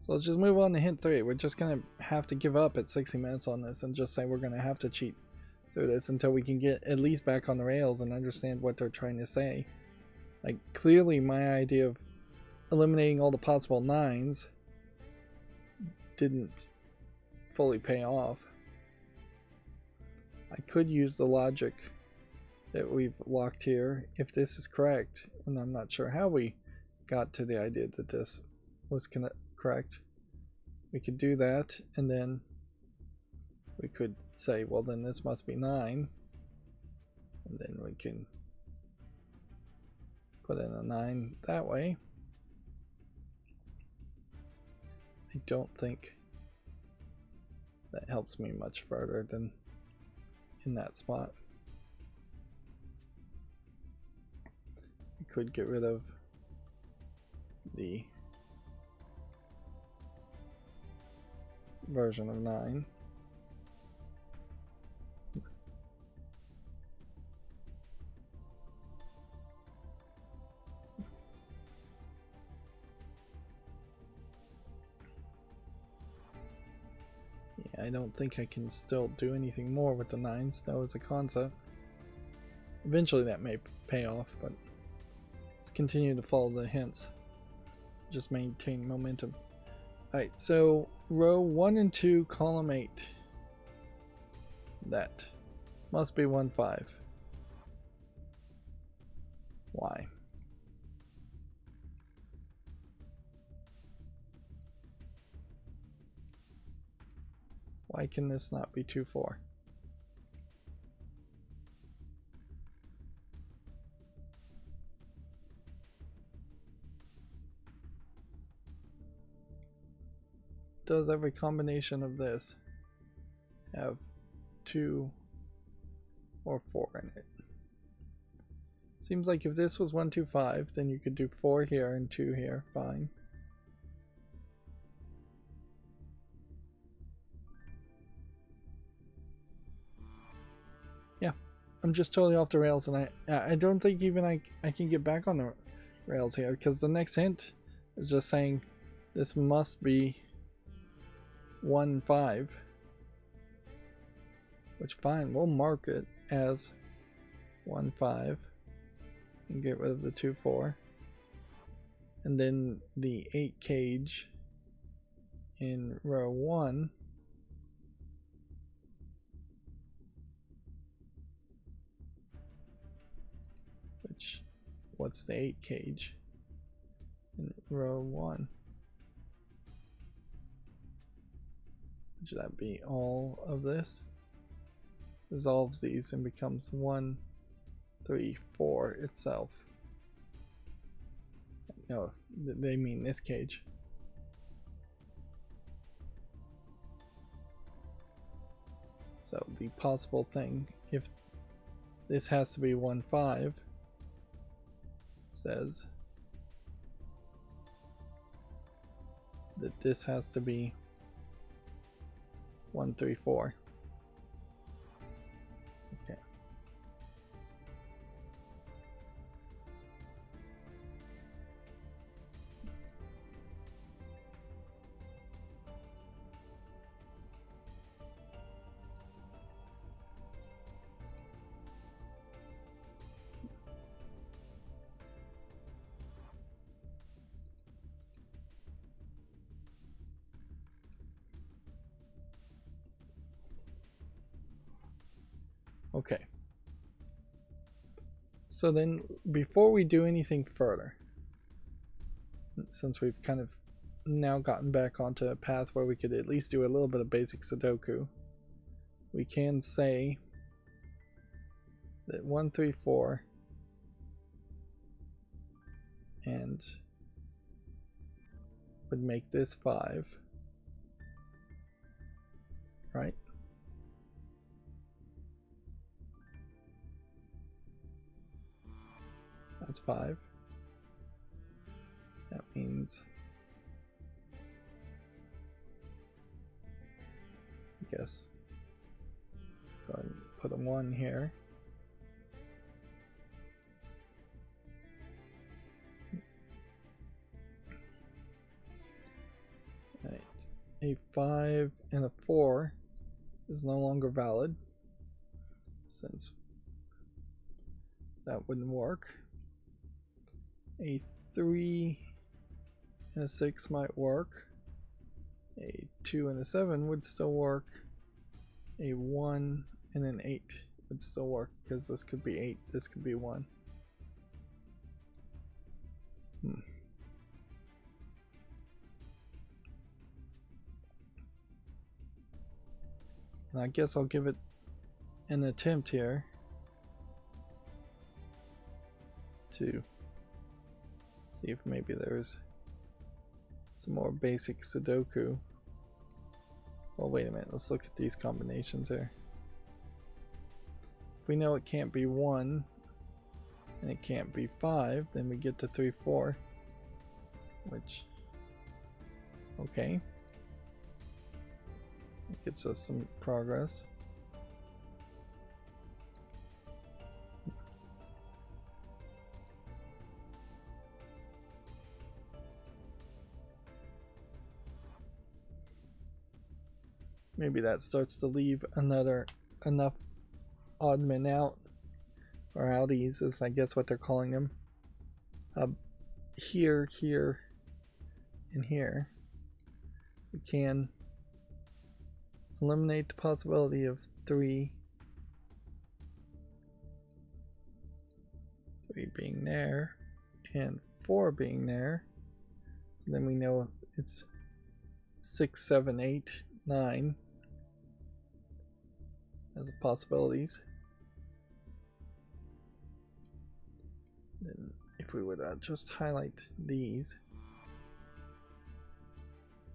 So let's just move on to hint 3. We're just gonna have to give up at 60 minutes on this and just say we're gonna have to cheat through this until we can get at least back on the rails and understand what they're trying to say. Like, clearly my idea of eliminating all the possible 9s didn't fully pay off. I could use the logic that we've locked here, if this is correct, and I'm not sure how we got to the idea that this was correct, we could do that, and then we could say, well, then this must be 9, and then we can put in a 9 that way. I don't think that helps me much further than in that spot. We could get rid of the version of 9. Yeah, I don't think I can still do anything more with the 9s, though, as a concept. Eventually that may pay off, but let's continue to follow the hints. Just maintain momentum. Alright, so row 1 and 2, column 8. That must be 1, 5. Why? Why can this not be 2, 4? Does every combination of this have 2 or 4 in it? Seems like if this was 1, 2, 5, then you could do 4 here and 2 here, fine. Yeah, I'm just totally off the rails, and I don't think even I can get back on the rails here, because the next hint is just saying this must be 1, 5, which fine, we'll mark it as 1, 5 and get rid of the 2, 4, and then the 8 cage in row 1 which, what's the 8 cage in row 1? Should that be all of this? Resolves these and becomes 1, 3, 4 itself. No, they mean this cage. So the possible thing, if this has to be 1, 5, says that this has to be 1, 3, 4. Okay. Okay. So then, before we do anything further, since we've kind of now gotten back onto a path where we could at least do a little bit of basic Sudoku, we can say that 1, 3, 4 and would make this 5, right? That's 5. That means, I guess, go ahead and put a 1 here. Right. A 5 and a 4 is no longer valid, since that wouldn't work. A 3 and a 6 might work. A 2 and a 7 would still work. A 1 and an 8 would still work, because this could be 8, this could be 1. And I guess I'll give it an attempt here to see if maybe there's some more basic Sudoku. Well, wait a minute, let's look at these combinations here. If we know it can't be 1 and it can't be 5, then we get to 3, 4, which, okay, it gets us some progress. Maybe that starts to leave enough odd men out, or outies is I guess what they're calling them, here, here, and here. We can eliminate the possibility of 3 being there and 4 being there. So then we know it's 6, 7, 8, 9 as the possibilities. Then if we would just highlight these,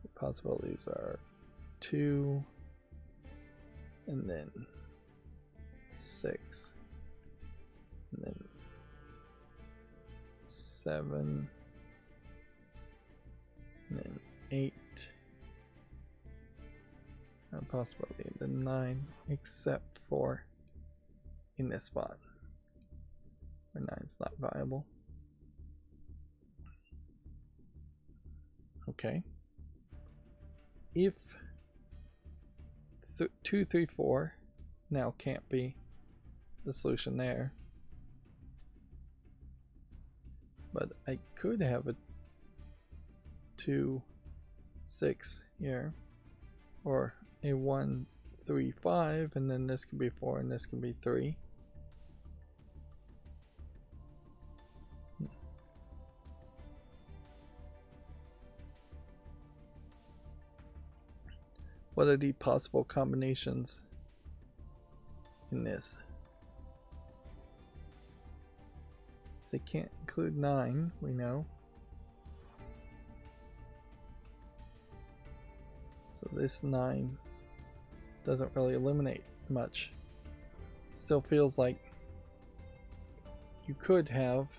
the possibilities are 2 and then 6 and then 7 and then 8 and possibility then 9, except for in this spot where 9's not viable. Okay, if 2, 3, 4 now can't be the solution there, but I could have a 2, 6 here, or a 1, 3, 5, and then this can be 4 and this can be 3. What are the possible combinations in this? They can't include 9, we know. So this 9 doesn't really eliminate much. Still feels like you could have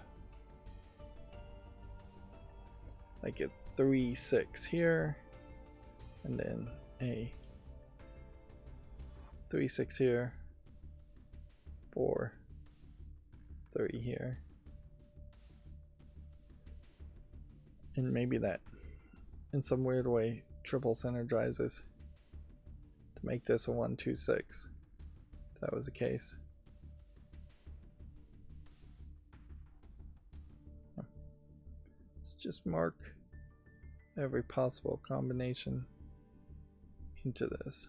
like a 3, 6 here, and then a 3, 6 here, 4, 3 here, and maybe that in some weird way triple synergizes to make this a 1, 2, 6 if that was the case. Let's just mark every possible combination into this.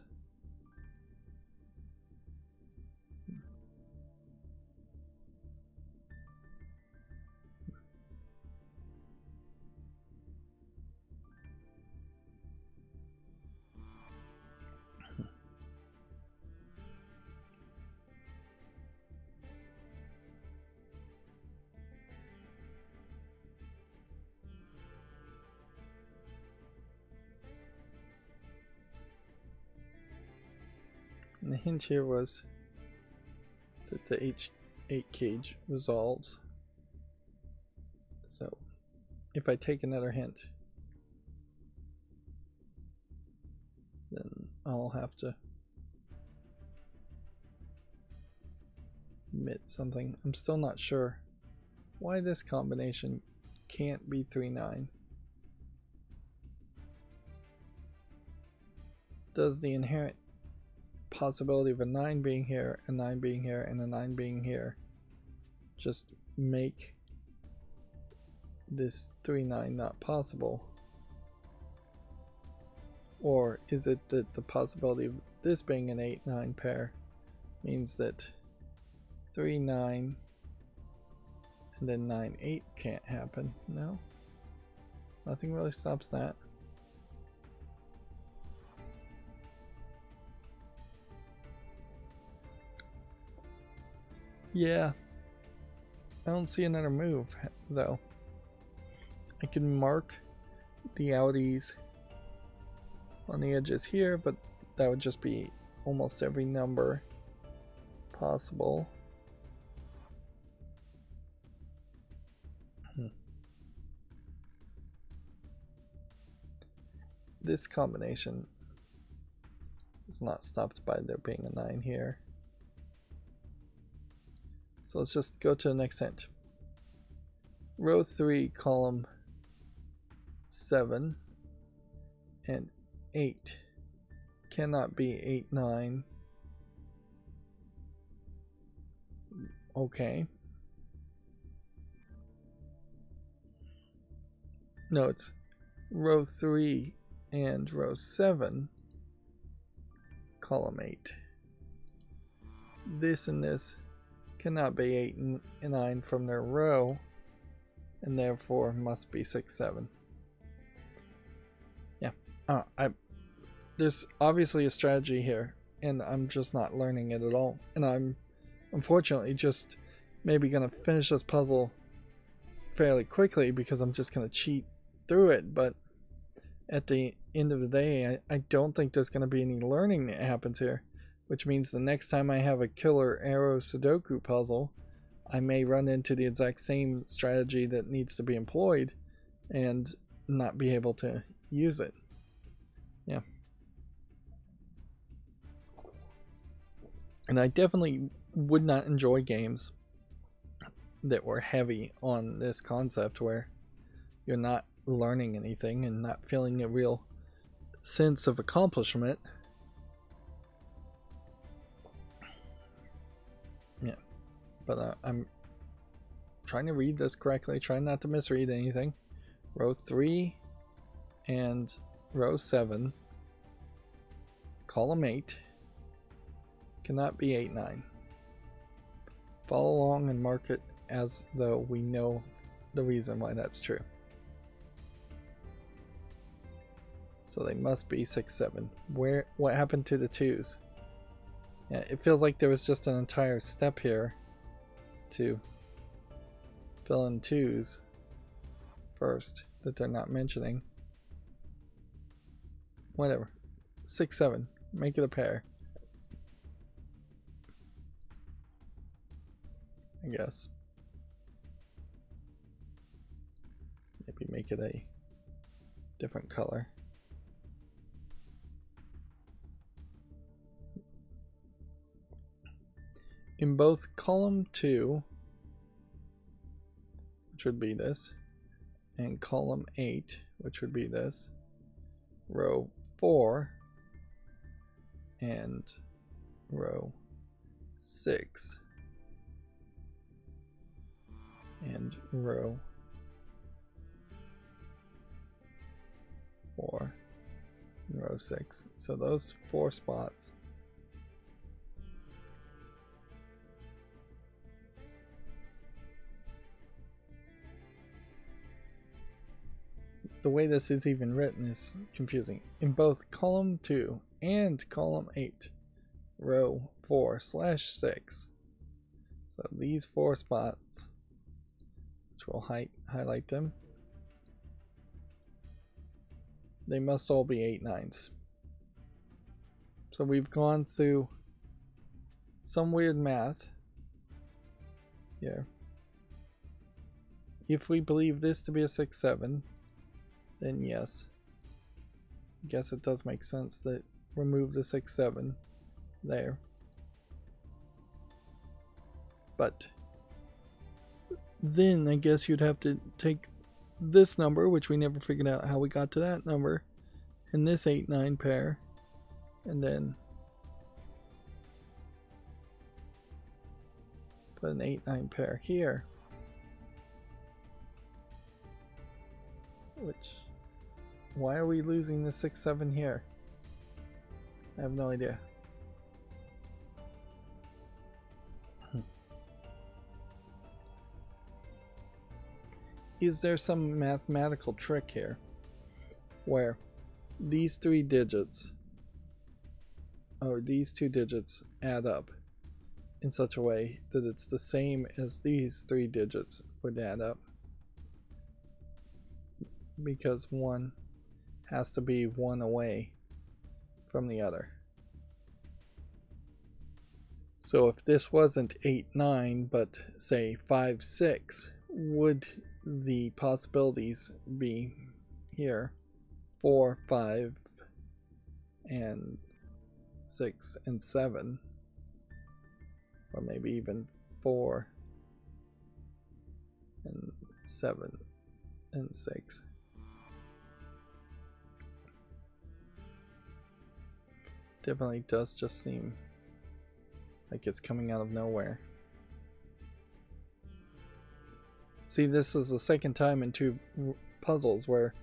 And the hint here was that the H8 cage resolves. So if I take another hint, then I'll have to admit something. I'm still not sure why this combination can't be 3, 9. Does the inherent possibility of a 9 being here, a 9 being here, and a 9 being here just make this 3, 9 not possible? Or is it that the possibility of this being an 8, 9 pair means that 3, 9, and then 9, 8 can't happen. No, nothing really stops that. Yeah, I don't see another move though. I can mark the outies on the edges here, but that would just be almost every number possible. This combination is not stopped by there being a 9 here. So let's just go to the next hint. Row 3, column 7 and 8 cannot be 8, 9. Okay. No, it's row 3 and row 7, column 8. This and this cannot be 8 and 9 from their row, and therefore must be 6, 7. Yeah, there's obviously a strategy here, and I'm just not learning it at all. And I'm unfortunately just maybe gonna finish this puzzle fairly quickly because I'm just gonna cheat through it, but at the end of the day, I don't think there's gonna be any learning that happens here, which means the next time I have a killer arrow Sudoku puzzle, I may run into the exact same strategy that needs to be employed and not be able to use it. Yeah. And I definitely would not enjoy games that were heavy on this concept where you're not learning anything and not feeling a real sense of accomplishment. Yeah, but I'm trying to read this correctly, trying not to misread anything. Row 3 and row 7, column 8 cannot be 8, 9. Follow along and mark it as though we know the reason why that's true. So they must be 6, 7. What happened to the 2s? Yeah, it feels like there was just an entire step here to fill in 2s first that they're not mentioning. Whatever. 6, 7. Make it a pair. I guess. Maybe make it a different color. In both column 2, which would be this, and column 8, which would be this, row 4 and row 6 and row 4 and row 6. So those 4 spots the way this is even written is confusing. In both column 2 and column 8, row 4/6. So these 4 spots, which will highlight them, they must all be 8, 9s. So we've gone through some weird math here. If we believe this to be a 6, 7, then yes, I guess it does make sense that remove the 6, 7 there. But then I guess you'd have to take this number, which we never figured out how we got to that number, and this 8, 9 pair, and then put an 8, 9 pair here, which, why are we losing the 6, 7 here? I have no idea. is there some mathematical trick here where these 3 digits or these 2 digits add up in such a way that it's the same as these 3 digits would add up, because one has to be 1 away from the other. So if this wasn't 8, 9, but say 5, 6, would the possibilities be here 4, 5, and 6 and 7, or maybe even 4 and 7 and 6. Definitely does just seem like it's coming out of nowhere. See, this is the second time in 2 puzzles where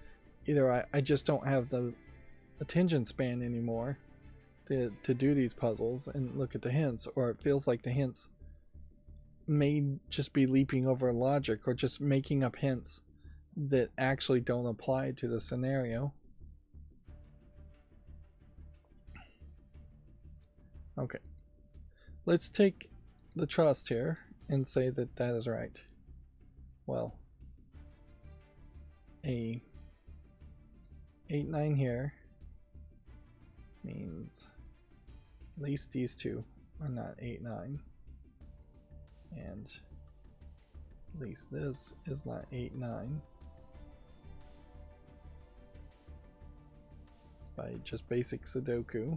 either I just don't have the attention span anymore to do these puzzles and look at the hints, or it feels like the hints may just be leaping over logic or just making up hints that actually don't apply to the scenario. Okay, let's take the trust here and say that that is right. Well, a 8, 9 here means at least these 2 are not 8, 9, and at least this is not 8, 9 by just basic Sudoku.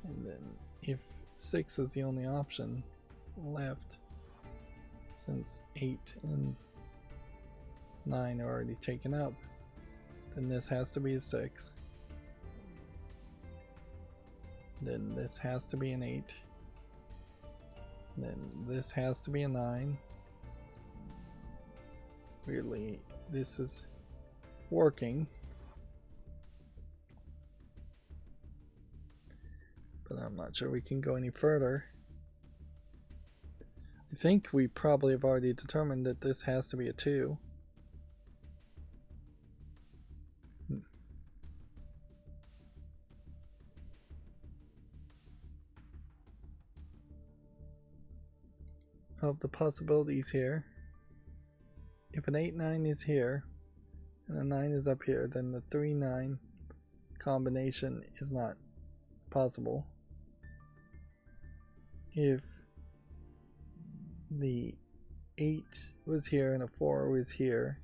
And then if 6 is the only option left, since 8 and 9 are already taken up, then this has to be a 6. Then this has to be an 8. Then this has to be a 9. Weirdly, this is working, but I'm not sure we can go any further. I think we probably have already determined that this has to be a 2. Of the possibilities here, if an 8, 9 is here and a 9 is up here, then the 3, 9 combination is not possible. If the 8 was here and a 4 was here,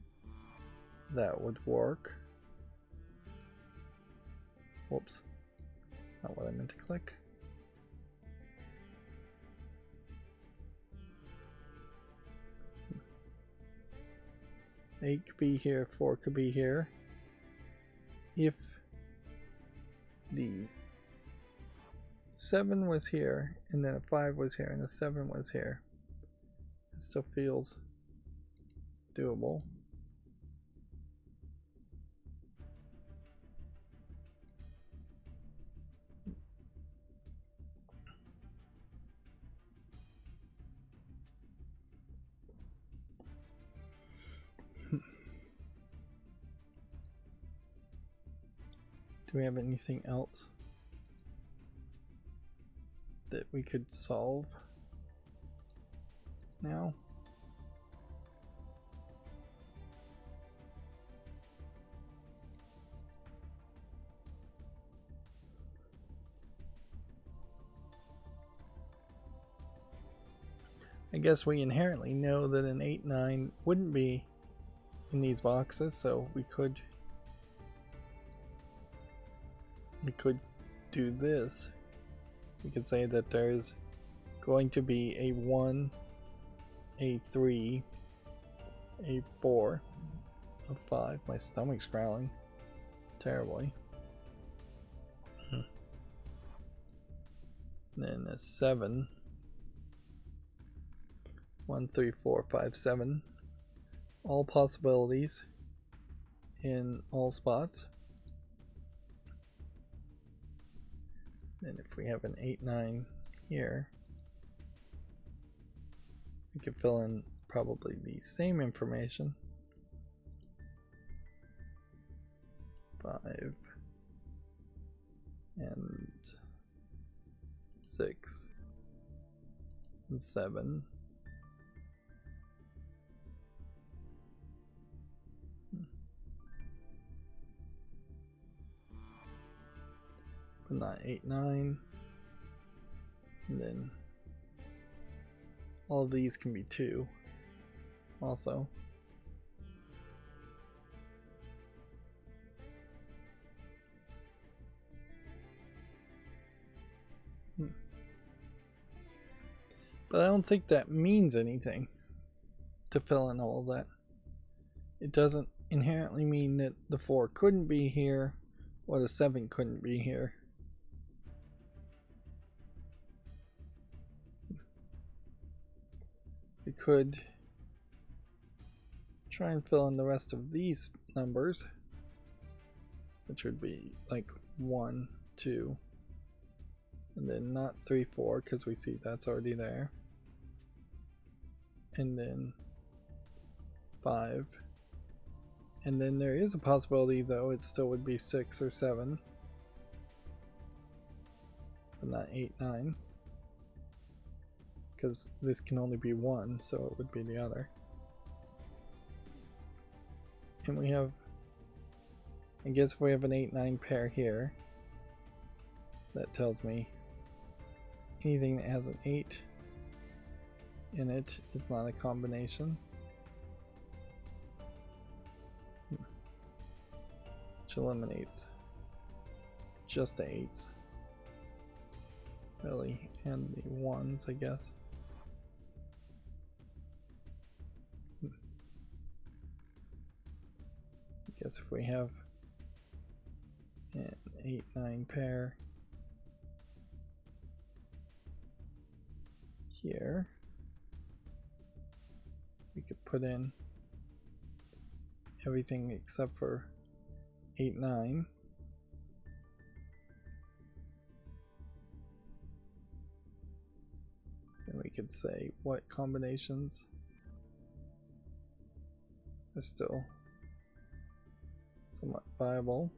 that would work. Whoops, that's not what I meant to click. Eight could be here, 4 could be here. If the 7 was here, and then a 5 was here, and a 7 was here, it still feels doable. Do we have anything else that we could solve now? I guess we inherently know that an 8, 9 wouldn't be in these boxes, so we could do this. We could say that there's going to be a 1, a 3, a 4, a 5. My stomach's growling terribly. Then a 7. 1, 3, 4, 5, 7. All possibilities in all spots. And if we have an 8, 9 here, We could fill in probably the same information. 5 and 6 and 7. But not 8, 9. And then all of these can be 2 also. But I don't think that means anything to fill in all of that. It doesn't inherently mean that the 4 couldn't be here or the 7 couldn't be here. We could try and fill in the rest of these numbers, which would be like 1, 2, and then not 3, 4 because we see that's already there. And then 5, and then there is a possibility though it still would be 6 or 7, but not 8, 9, because this can only be 1, so it would be the other. And we have, I guess if we have an 8, 9 pair here, that tells me anything that has an 8 in it is not a combination. Which eliminates just the 8s, really, and the 1s, I guess. I guess if we have an 8, 9 pair here, we could put in everything except for 8, 9. And we could say what combinations are still somewhat viable.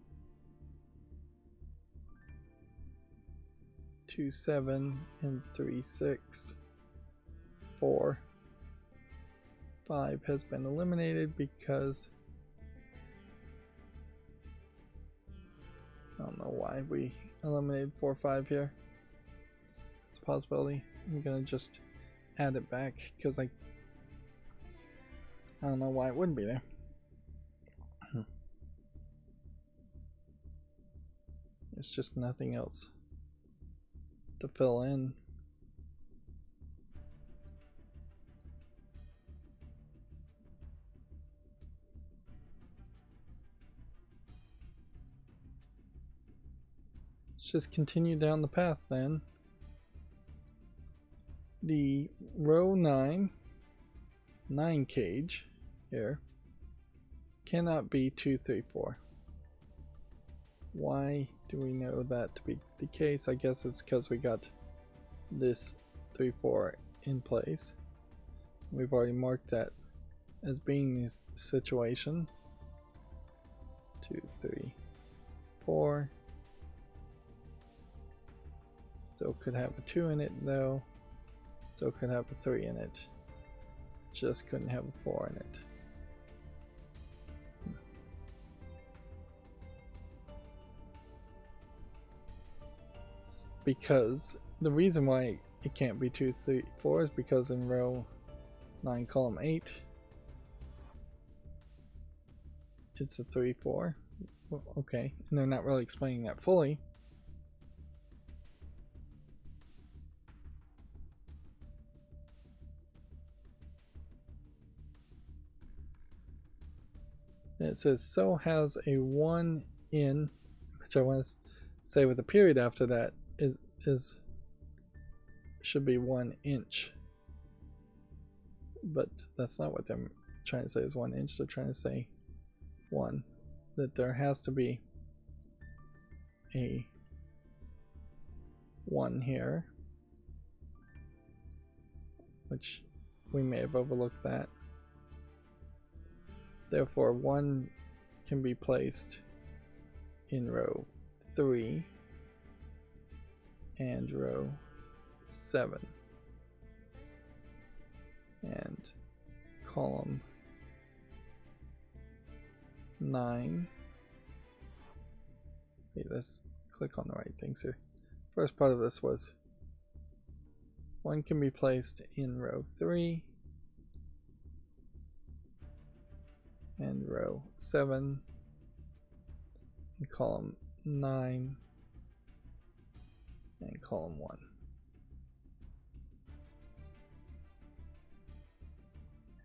2, 7 and 3, 6. 4. 5 has been eliminated because I don't know why we eliminated 4, 5 here. It's a possibility. I'm gonna just add it back because I don't know why it wouldn't be there. There's just nothing else to fill in. Let's just continue down the path then. The row 9 cage here cannot be 2, 3, 4. Why do we know that to be the case? I guess it's because we got this 3, 4 in place. We've already marked that as being this situation. 2, 3, 4. Still could have a 2 in it though. Still could have a 3 in it. Just couldn't have a 4 in it. Because the reason why it can't be 2, 3, 4 is because in row 9 column 8 it's a 3, 4. Well, okay, and they're not really explaining that fully. And it says so has a 1 in, which I want to say with a period after that is should be 1 inch, but that's not what they're trying to say is 1 inch. They're trying to say 1, that there has to be a 1 here, which we may have overlooked that. Therefore, 1 can be placed in row 3 and row 7 and column 9. Wait, let's click on the right things here. First part of this was 1 can be placed in row 3 and row 7 and column 9 and column 1.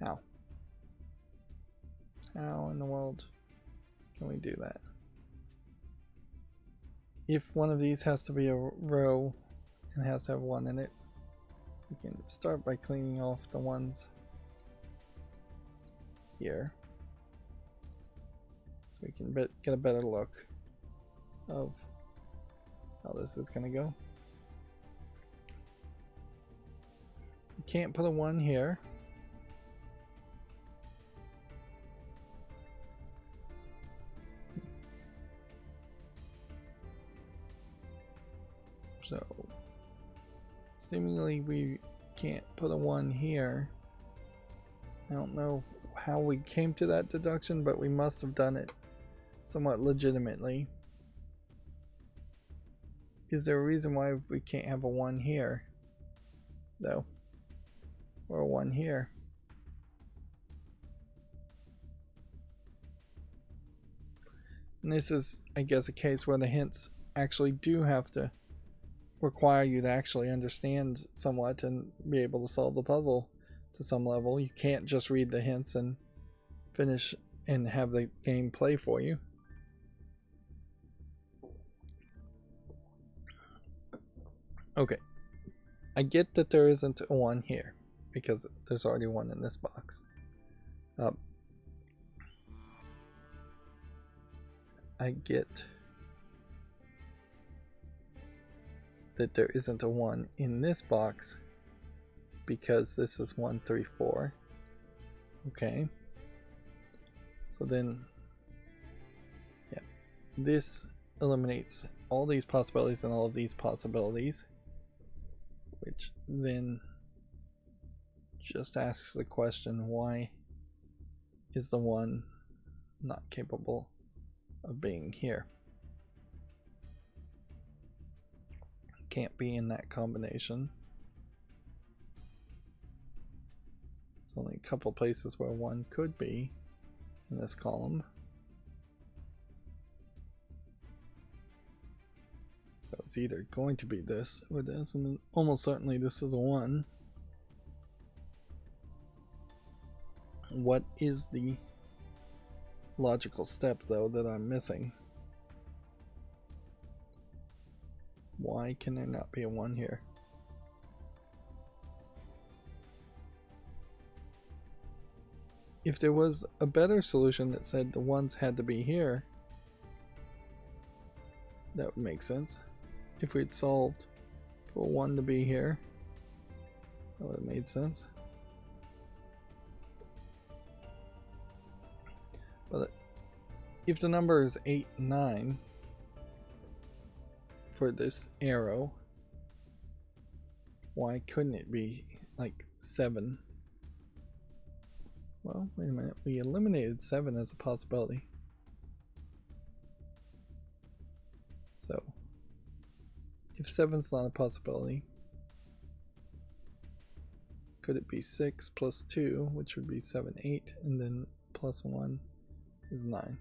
How? How in the world can we do that? If one of these has to be a row and has to have 1 in it, we can start by cleaning off the ones here, so we can get a better look of how this is going to go. You can't put a 1 here. So seemingly we can't put a 1 here. I don't know how we came to that deduction, but we must have done it somewhat legitimately. Is there a reason why we can't have a 1 here, though? Or a 1 here? And this is, I guess, a case where the hints actually do have to require you to actually understand somewhat and be able to solve the puzzle to some level. You can't just read the hints and finish and have the game play for you. Okay, I get that there isn't a 1 here because there's already 1 in this box. I get that there isn't a 1 in this box because this is 1, 3, 4. Okay. So then, yeah, this eliminates all these possibilities and all of these possibilities, which then just asks the question, why is the 1 not capable of being here? Can't be in that combination. There's only a couple places where 1 could be in this column. So it's either going to be this or this, and almost certainly this is a 1. What is the logical step, though, that I'm missing? Why can there not be a 1 here? If there was a better solution that said the 1s had to be here, that would make sense. If we'd solved for 1 to be here, that would have made sense. But if the number is 8, 9 for this arrow, why couldn't it be like 7? Well, wait a minute, we eliminated 7 as a possibility. So, if 7's not a possibility, could it be 6 plus 2, which would be 7, 8, and then plus 1 is 9?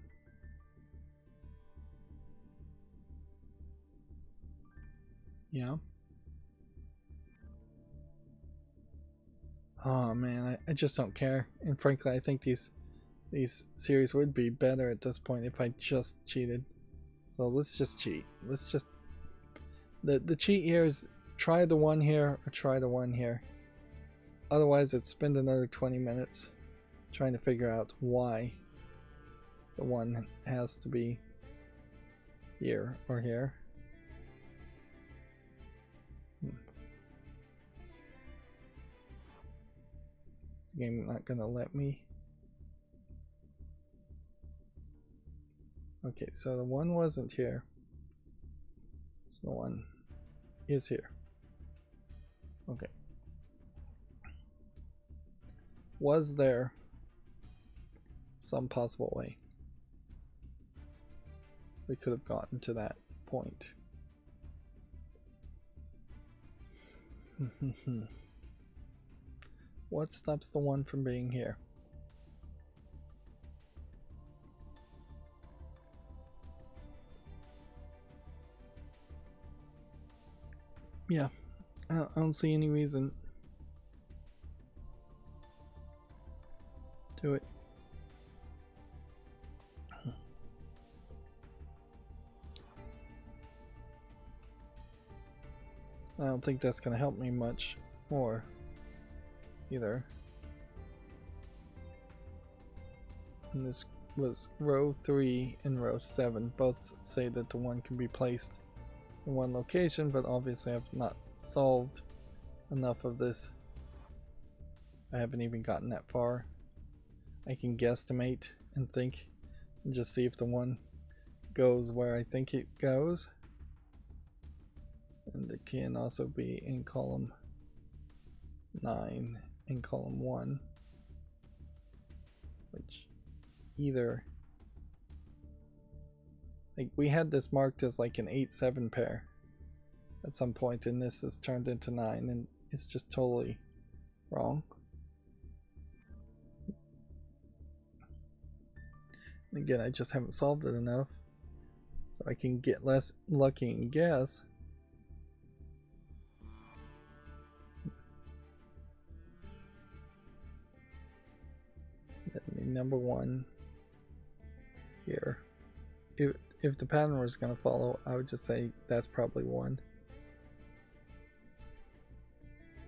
Yeah. Oh man, I just don't care. And frankly, I think these series would be better at this point if I just cheated. So let's just cheat. Let's just... The cheat here is try the 1 here or try the 1 here. Otherwise, it's spend another 20 minutes trying to figure out why the 1 has to be here or here. the game not gonna let me? Okay, so the one wasn't here. So the one is here. Okay. Was there some possible way we could have gotten to that point? What stops the one from being here? Yeah, I don't see any reason to it. I don't think that's going to help me much more either. And this was row 3 and row 7. Both say that the one can be placed in one location, but obviously I've not solved enough of this. I haven't even gotten that far. I can guesstimate and think and just see if the one goes where I think it goes. And it can also be in column 9 and column 1, which either, like, we had this marked as like an 8-7 pair at some point, and this is turned into 9, and it's just totally wrong. And again, I just haven't solved it enough, so I can get less lucky and guess. Number 1 here. If the pattern was going to follow, I would just say that's probably 1.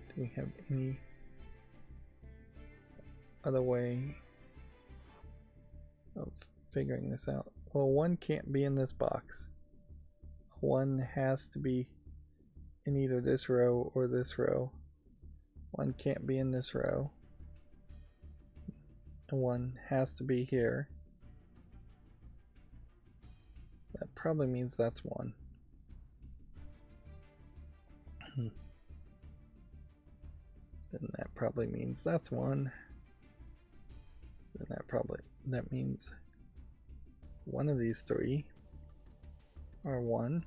Do we have any other way of figuring this out? Well, 1 can't be in this box. 1 has to be in either this row or this row. 1 can't be in this row. And 1 has to be here. That probably means that's 1. Then that probably means that's 1. Then that means one of these 3 are 1.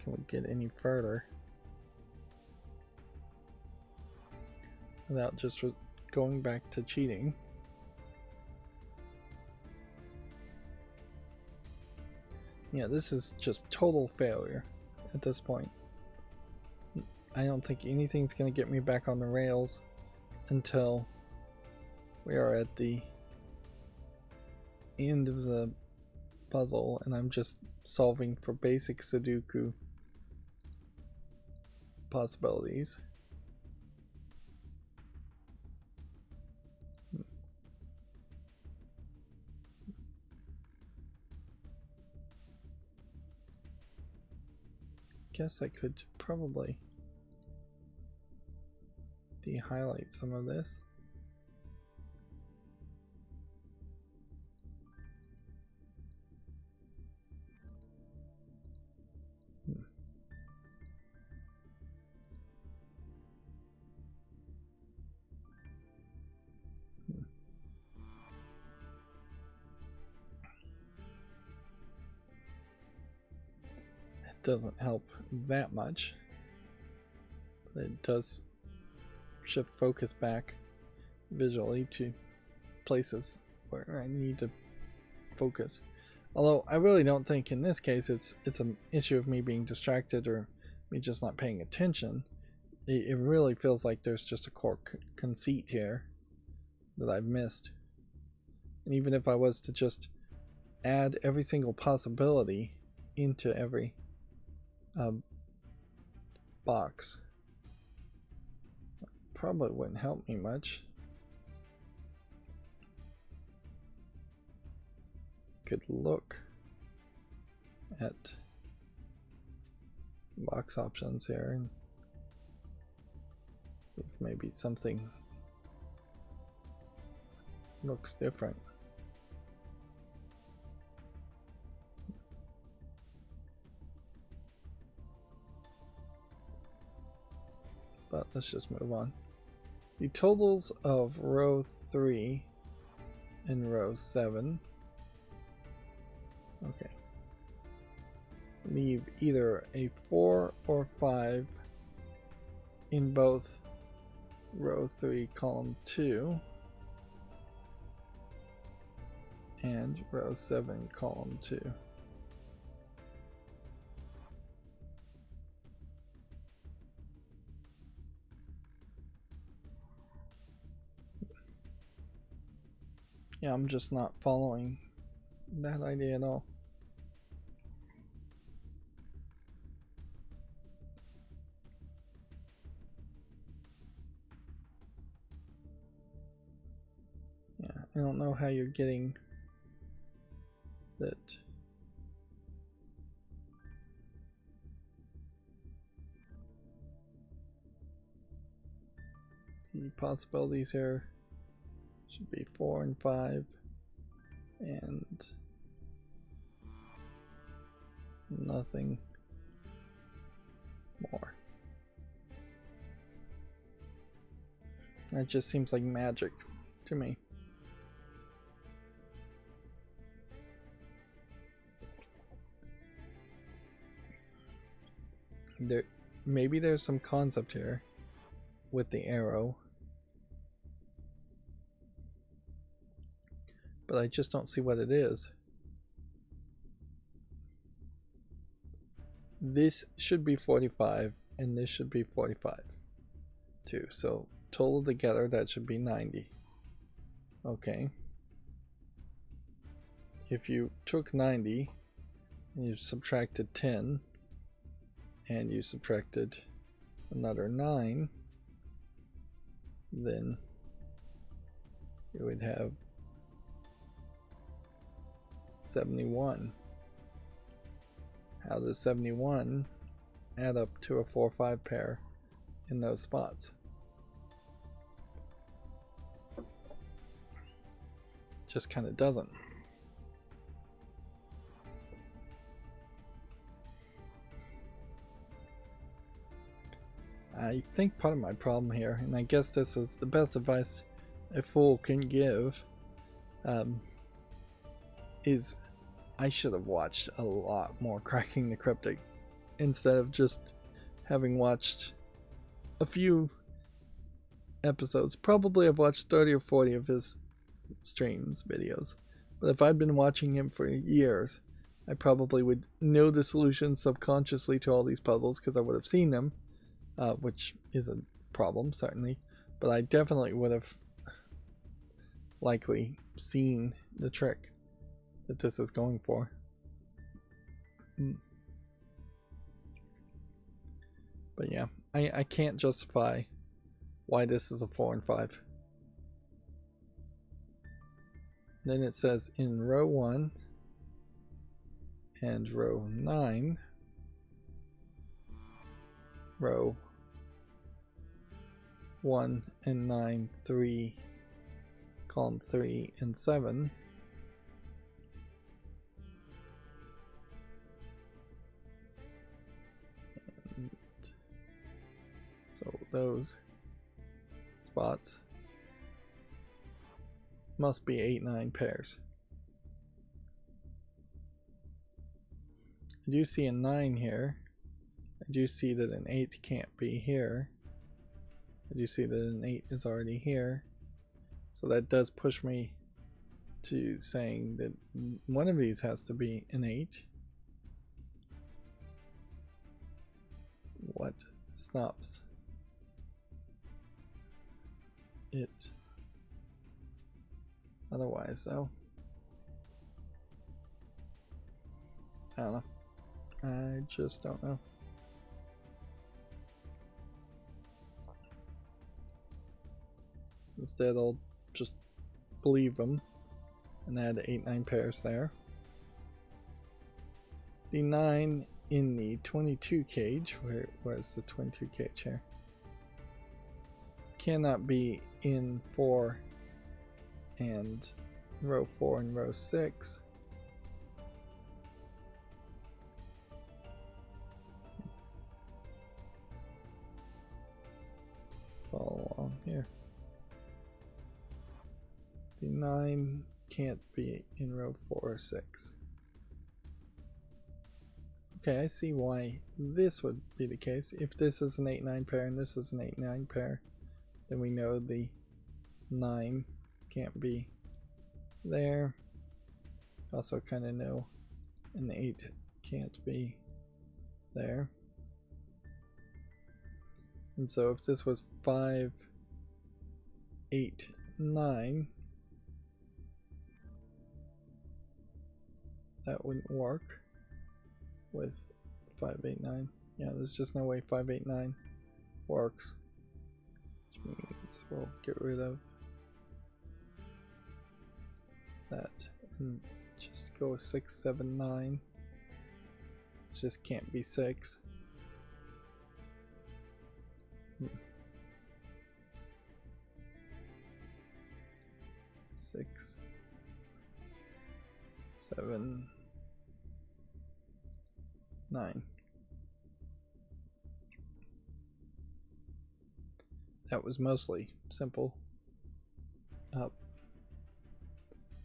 Can we get any further without just going back to cheating? Yeah, this is just total failure at this point. I don't think anything's going to get me back on the rails until we are at the end of the puzzle and I'm just solving for basic Sudoku possibilities. Guess I could probably de-highlight some of this. Doesn't help that much, but it does shift focus back visually to places where I need to focus. Although I really don't think in this case it's an issue of me being distracted or me just not paying attention. It really feels like there's just a core conceit here that I've missed. And even if I was to just add every single possibility into every box, probably wouldn't help me much. could look at some box options here and see if maybe something looks different. But let's just move on. The totals of row 3 and row 7. Okay. Leave either a 4 or 5 in both row 3, column 2 and row 7, column 2. Yeah, I'm just not following that idea at all. Yeah, I don't know how you're getting that. The possibilities here should be 4 and 5 and nothing more. That just seems like magic to me. Maybe there's some concept here with the arrow, but I just don't see what it is. This should be 45 and this should be 45 too, so total together that should be 90. Okay, if you took 90 and you subtracted 10 and you subtracted another 9, then you would have 71. How does 71 add up to a 4-5 pair in those spots? Just kind of doesn't. I think part of my problem here, and I guess this is the best advice a fool can give, is I should have watched a lot more Cracking the Cryptic instead of just having watched a few episodes. Probably I've watched 30 or 40 of his streams videos, but if I'd been watching him for years, I probably would know the solution subconsciously to all these puzzles because I would have seen them, which is a problem certainly, but I definitely would have likely seen the trick that this is going for. But yeah, I can't justify why this is a 4 and 5. Then it says in row 1 and row 9, row 1 and 9, 3, column 3 and 7. And so those spots must be 8-9 pairs. I do see a 9 here. I do see that an 8 can't be here. I do see that an 8 is already here. So that does push me to saying that one of these has to be an 8. What stops it otherwise, though? I don't know. I just don't know. Instead, I'll just believe them and add 8-9 pairs there. The 9 in the 22 cage, where's the 22 cage here? Cannot be in 4 and row 4 and row 6. Let's follow along here. The 9 can't be in row 4 or 6. Okay, I see why this would be the case. If this is an 8-9 pair and this is an 8-9 pair, then we know the 9 can't be there. Also kind of know an 8 can't be there. And so if this was 5, 8, 9, that wouldn't work with 5, 8, 9. Yeah, there's just no way 5, 8, 9 works. Which means we'll get rid of that and just go with 6, 7, 9. It just can't be 6. 6, 7, 9. That was mostly simple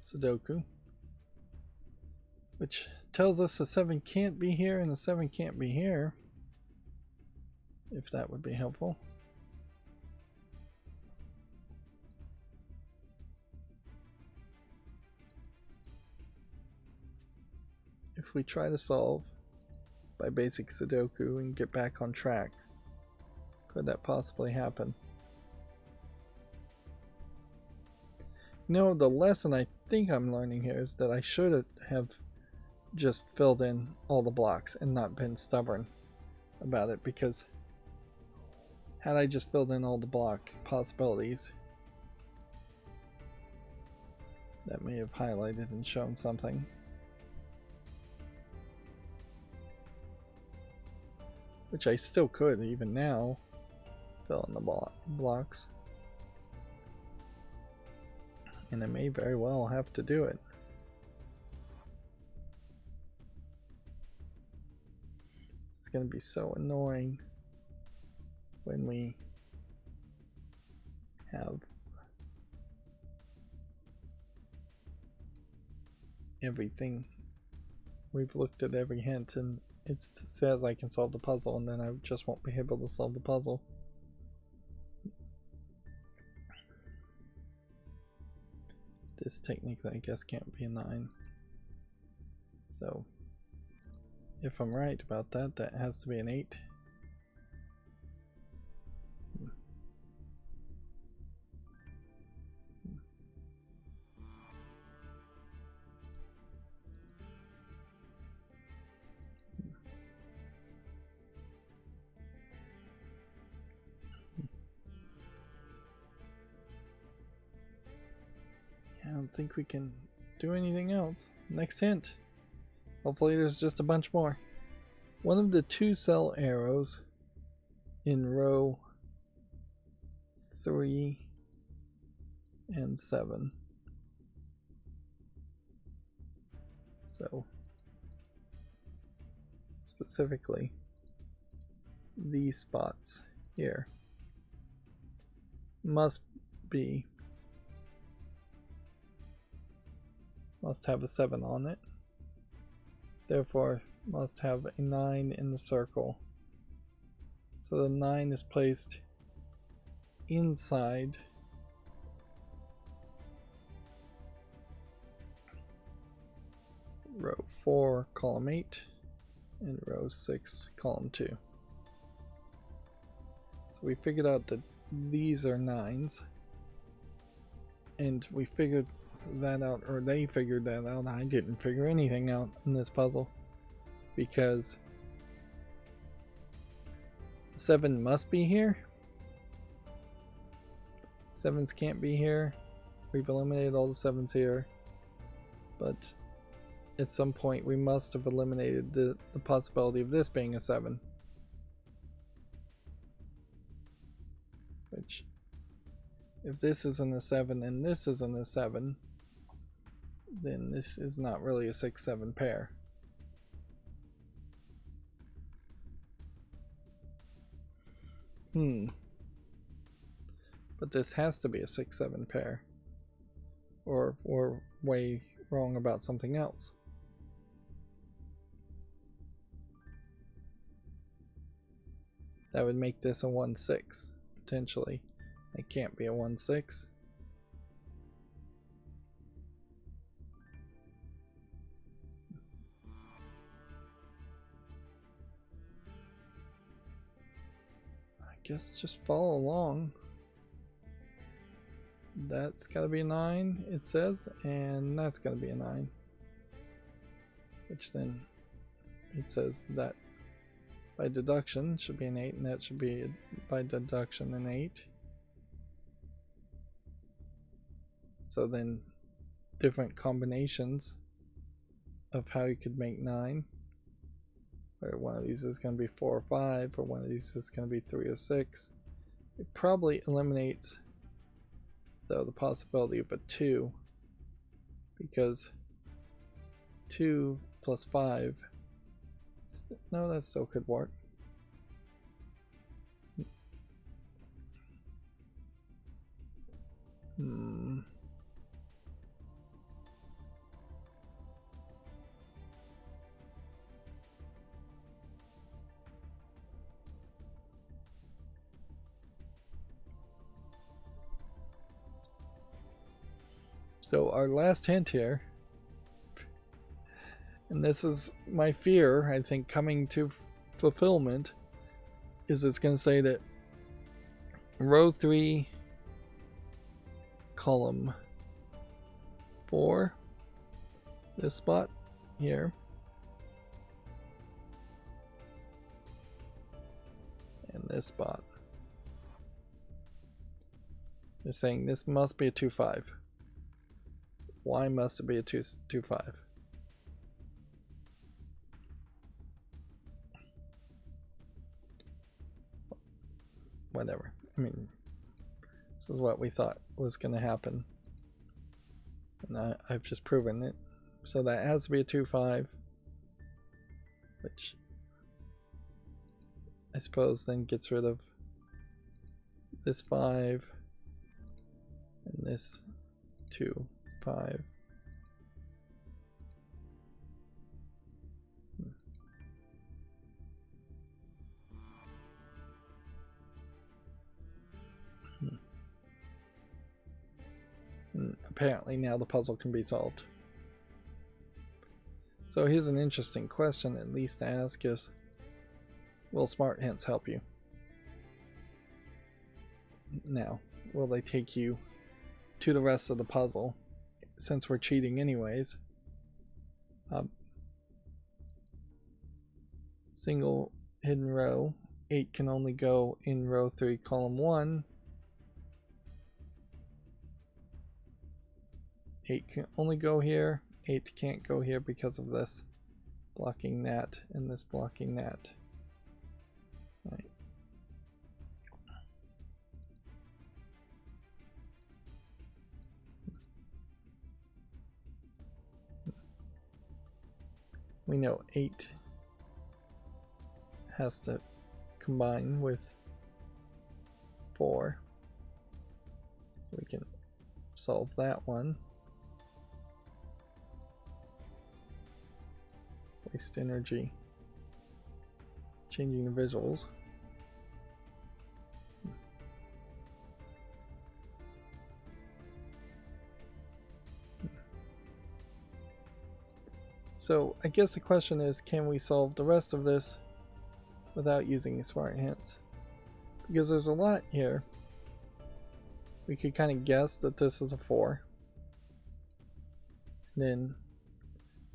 Sudoku, which tells us the 7 can't be here and the 7 can't be here, if that would be helpful. If we try to solve by basic Sudoku and get back on track, could that possibly happen? No, the lesson I think I'm learning here is that I should have just filled in all the blocks and not been stubborn about it, because had I just filled in all the block possibilities, that may have highlighted and shown something. Which I still could even now fill in the blocks. And I may very well have to do it. It's going to be so annoying when we have everything. We've looked at every hint and it says I can solve the puzzle, and then I just won't be able to solve the puzzle. This technique, I guess, can't be a 9. So, if I'm right about that, that has to be an 8. I don't think we can do anything else. Next hint. Hopefully there's just a bunch more. One of the 2 cell arrows in row 3 and 7. So specifically these spots here must have a 7 on it, therefore must have a 9 in the circle. So the 9 is placed inside row 4, column 8, and row 6, column 2. So we figured out that these are 9s, and we figured that out, or they figured that out. I didn't figure anything out in this puzzle, because the 7 must be here. 7s can't be here. We've eliminated all the 7s here, but at some point we must have eliminated the possibility of this being a 7. Which, if this isn't a 7 and this isn't a 7, then this is not really a 6-7 pair. But this has to be a 6-7 pair. Or we're way wrong about something else. That would make this a 1-6, potentially. It can't be a 1-6. I guess just follow along. That's gotta be a 9, it says, and that's gotta be a 9. Which then, it says that by deduction should be an 8, and that should be by deduction an 8. So then, different combinations of how you could make 9. Where one of these is going to be 4 or 5, or one of these is going to be 3 or 6. It probably eliminates, though, the possibility of a 2, because 2 plus 5, no, that still could work. So our last hint here, and this is my fear, I think, coming to fulfillment, is it's going to say that row 3, column 4, this spot here, and this spot. They're saying this must be a 2-5. Why must it be a 2-5? Whatever. I mean, this is what we thought was going to happen. And I've just proven it. So that has to be a 2-5. Which I suppose then gets rid of this 5 and this 2, 5. And apparently now the puzzle can be solved. So here's an interesting question, at least to ask, is, will smart hints help you? Now, will they take you to the rest of the puzzle, since we're cheating anyways? Single hidden row, 8 can only go in row 3, column 1. 8 can only go here, 8 can't go here because of this blocking that and this blocking that. Right. We know 8 has to combine with 4, so we can solve that one. Waste energy changing the visuals. So I guess the question is, can we solve the rest of this without using smart hints? Because there's a lot here. We could kind of guess that this is a 4. And then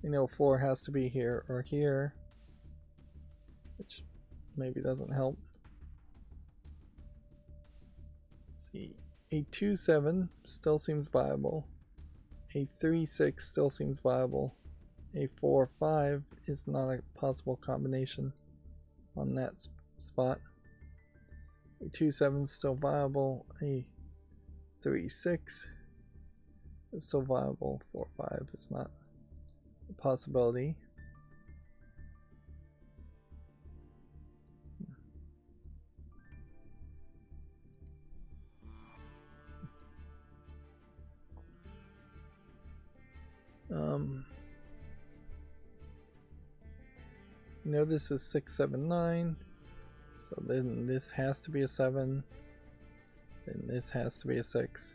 we know 4 has to be here or here, which maybe doesn't help. Let's see, a 2-7 still seems viable. A 3-6 still seems viable. A 4, 5 is not a possible combination on that spot. A 2, 7 is still viable. A 3, 6 is still viable. 4, 5 is not a possibility. You know, this is 6, 7, 9. So then this has to be a 7. Then this has to be a 6.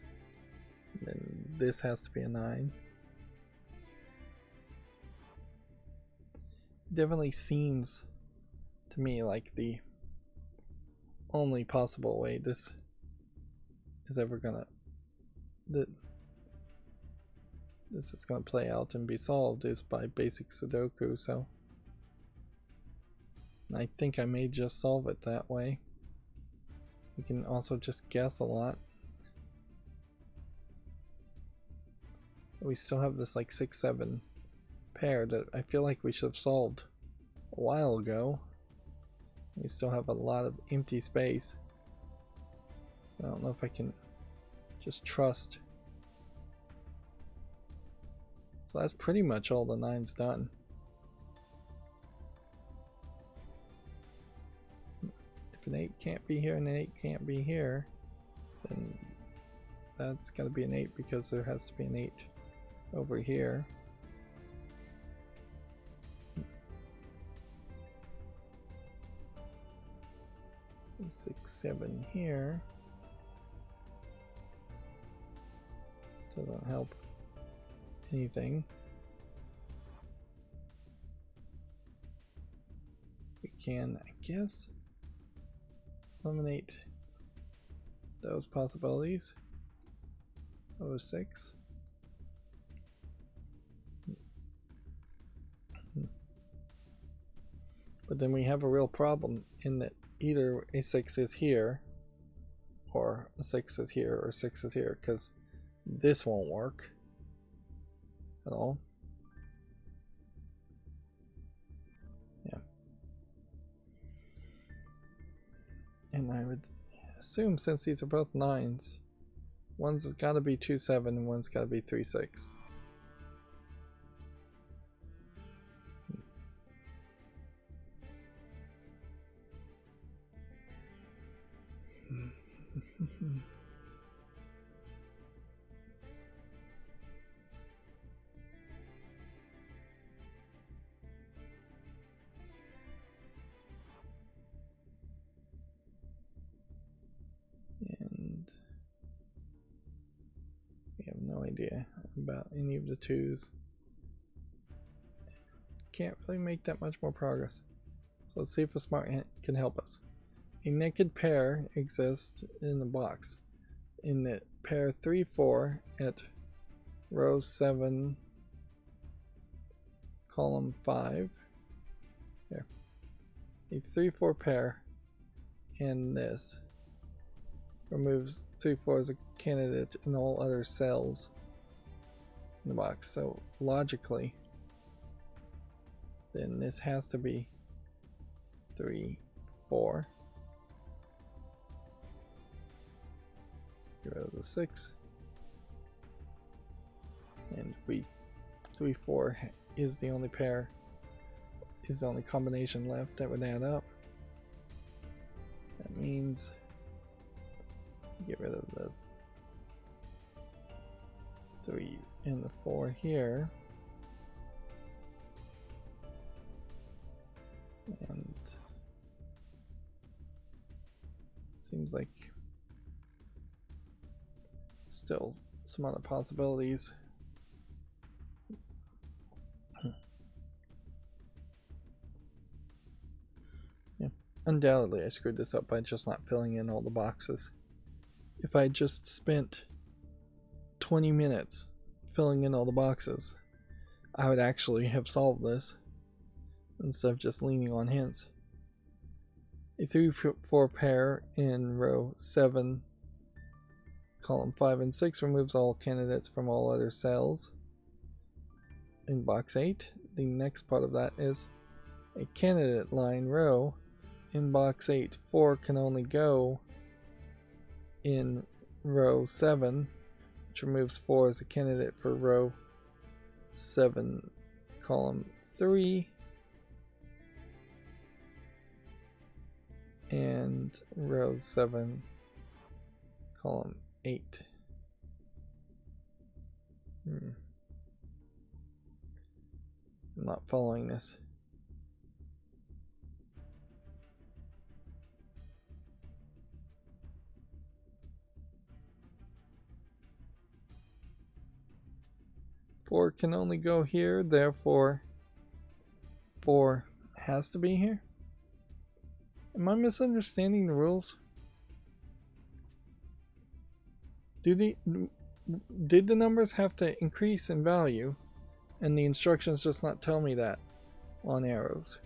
And then this has to be a 9. Definitely seems to me like the only possible way this is ever gonna this is gonna play out and be solved is by basic Sudoku, so I think I may just solve it that way. We can also just guess a lot. We still have this like 6, 7 pair that I feel like we should have solved a while ago. We still have a lot of empty space. So I don't know if I can just trust. So that's pretty much all the 9's done. If an 8 can't be here and an 8 can't be here, then that's got to be an 8 because there has to be an 8 over here. 6, 7 here. Doesn't help anything. We can, I guess, eliminate those possibilities. 06. But then we have a real problem in that either a 6 is here, or a 6 is here, or 6 is here, because this won't work at all. Yeah. And I would assume, since these are both 9s, one's has got to be 2, 7, and one's got to be 3, 6. And we have no idea about any of the 2s. Can't really make that much more progress. So let's see if a smart hint can help us. A naked pair exists in the box. In the pair 3, 4 at row 7, column 5. Here. A 3, 4 pair and this removes 3, 4 as a candidate in all other cells in the box. So logically, then this has to be 3, 4. Get rid of the 6. And 3, 4 is the only pair, is the only combination left that would add up. That means get rid of the 3 and the 4 here. And seems like still some other possibilities. Yeah, undoubtedly I screwed this up by just not filling in all the boxes. If I just spent 20 minutes filling in all the boxes, I would actually have solved this instead of just leaning on hints. A 3, 4 pair in row 7, column 5 and 6 removes all candidates from all other cells. In box 8, the next part of that is a candidate line row in box 8. 4 can only go in row 7, which removes 4 as a candidate for row 7, column 3, and row 7, column 8. I'm not following this. Four can only go here, therefore 4 has to be here. Am I misunderstanding the rules? Did the numbers have to increase in value and the instructions just not tell me that on arrows?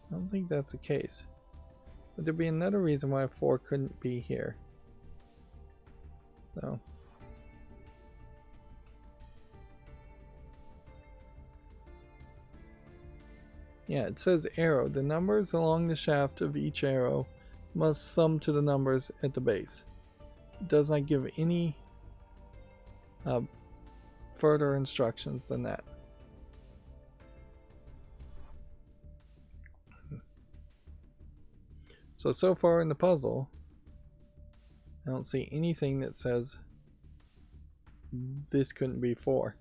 I don't think that's the case. Would there be another reason why 4 couldn't be here? No. Yeah, it says arrow. The numbers along the shaft of each arrow must sum to the numbers at the base. It does not give any further instructions than that. So far in the puzzle, I don't see anything that says this couldn't be 4.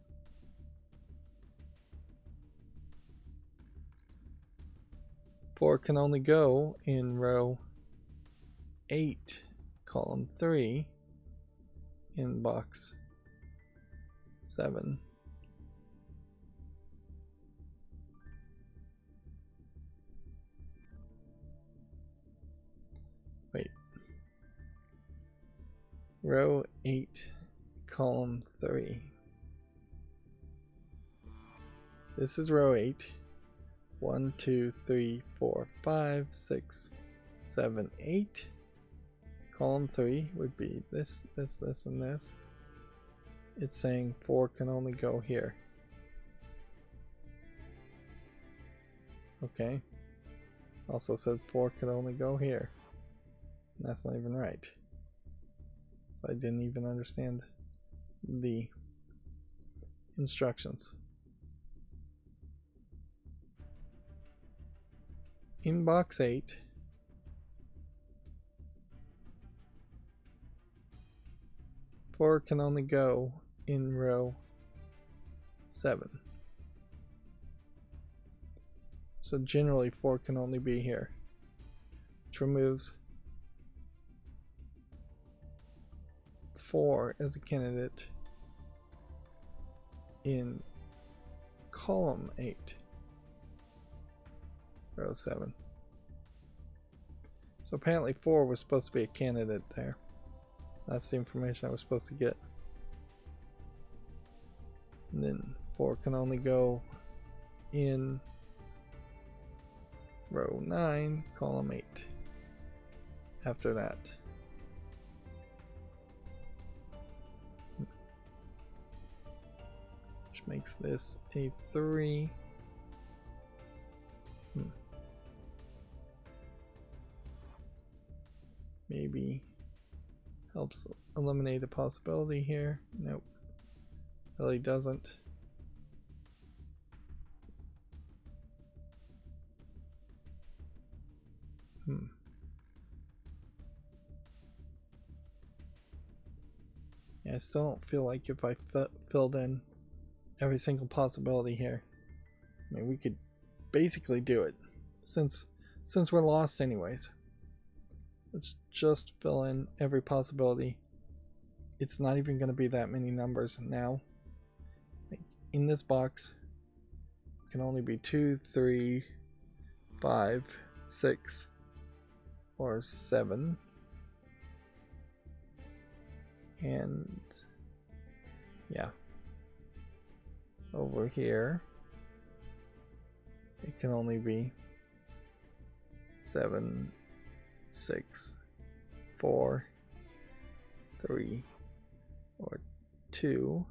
Four can only go in row 8, column 3, in box 7. Wait. Row 8, column 3. This is row 8. 1, 2, 3, 4, 5, 6, 7, 8. Column 3 would be this, this, this, and this. It's saying 4 can only go here. Okay. Also said 4 can only go here. And that's not even right. So I didn't even understand the instructions. In box 8, four can only go in row 7. So generally 4 can only be here, which removes 4 as a candidate in column 8. Row 7. So apparently 4 was supposed to be a candidate there. That's the information I was supposed to get. And then 4 can only go in row 9, column 8. After that. Which makes this a 3. Maybe helps eliminate a possibility here. Nope. Really doesn't. Yeah, I still don't feel like if I filled in every single possibility here, I mean, we could basically do it since we're lost anyways. Let's just fill in every possibility. It's not even going to be that many numbers now. In this box, it can only be 2, 3, 5, 6, or 7. And yeah, over here, it can only be 7, 6, 4, 3, or 2.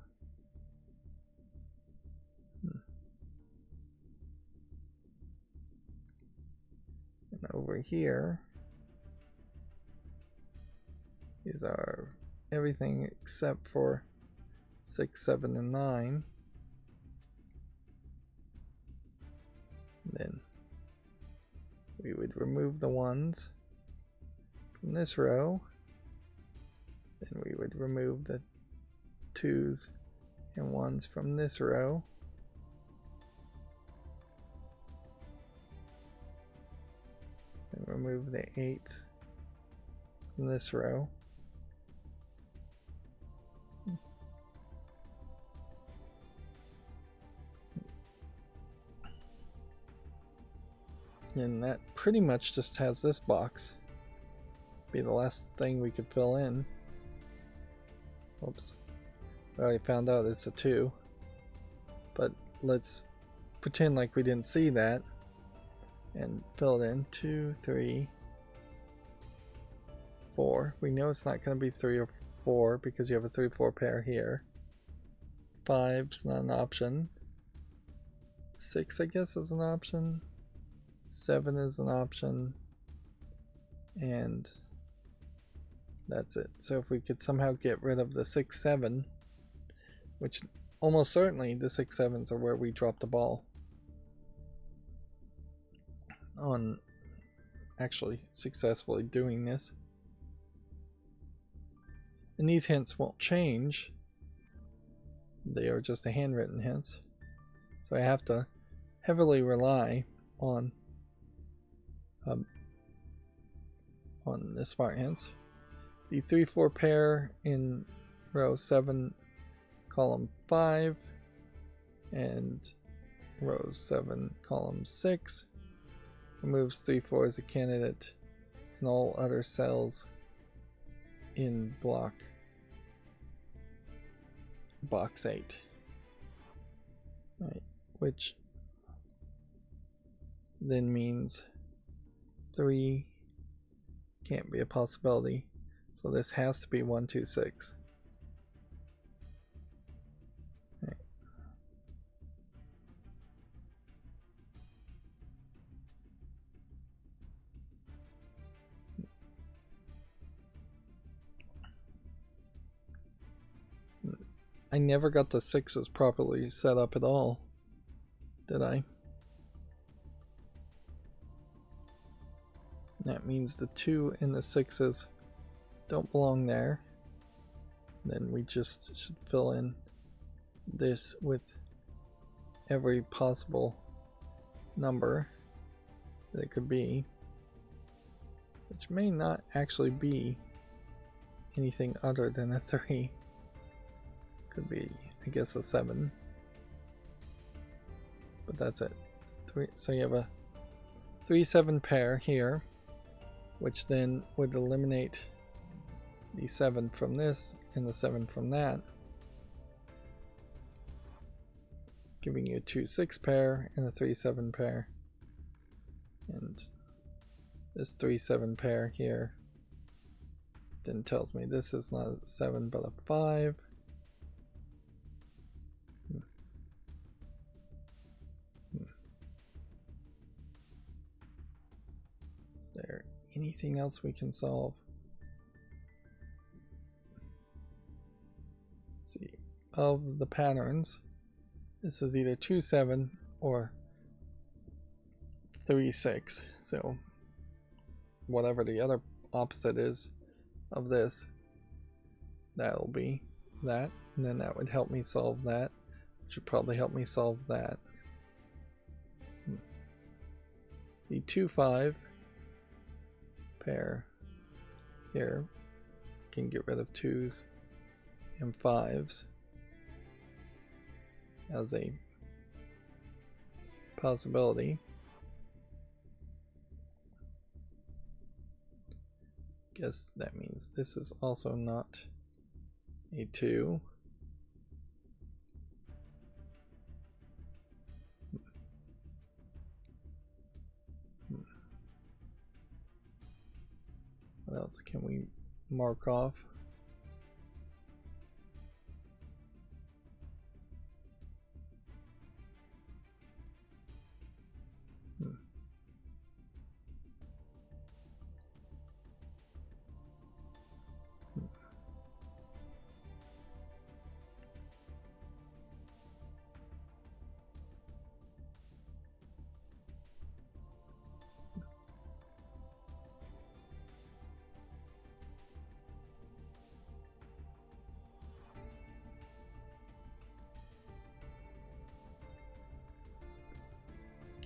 And over here is our everything except for 6, 7, and 9. And then we would remove the 1s from this row. Then we would remove the 2s and 1s from this row. And remove the 8s from this row. And that pretty much just has this box be the last thing we could fill in. Oops. I already found out it's a 2. But let's pretend like we didn't see that and fill it in. 2, 3, 4. We know it's not going to be 3 or 4 because you have a 3-4 pair here. 5's not an option. 6, I guess, is an option. 7 is an option. And that's it. So if we could somehow get rid of the 6, 7, which almost certainly the 6, 7s are where we dropped the ball on actually successfully doing this. And these hints won't change. They are just a handwritten hints. So I have to heavily rely on the smart hints. The 3-4 pair in row 7, column 5, and row 7, column 6 removes 3-4 as a candidate in all other cells in box 8. Right, which then means 3 can't be a possibility, so this has to be 1, 2, 6. Right. I never got the 6s properly set up at all, did I? That means the 2 and the 6s don't belong there. Then we just should fill in this with every possible number that it could be, which may not actually be anything other than a 3. Could be, I guess, a 7. But that's it. 3. So you have a 3-7 pair here, which then would eliminate the 7 from this and the 7 from that, giving you a 2-6 pair and a 3-7 pair. And this 3-7 pair here then tells me this is not a 7 but a 5. Is there anything else we can solve? Let's see. Of the patterns, this is either 2-7 or 3-6. So whatever the other opposite is of this, that'll be that. And then that would help me solve that, which would probably help me solve that. The 2-5 pair here can get rid of 2s and 5s as a possibility. Guess that means this is also not a 2. What else can we mark off?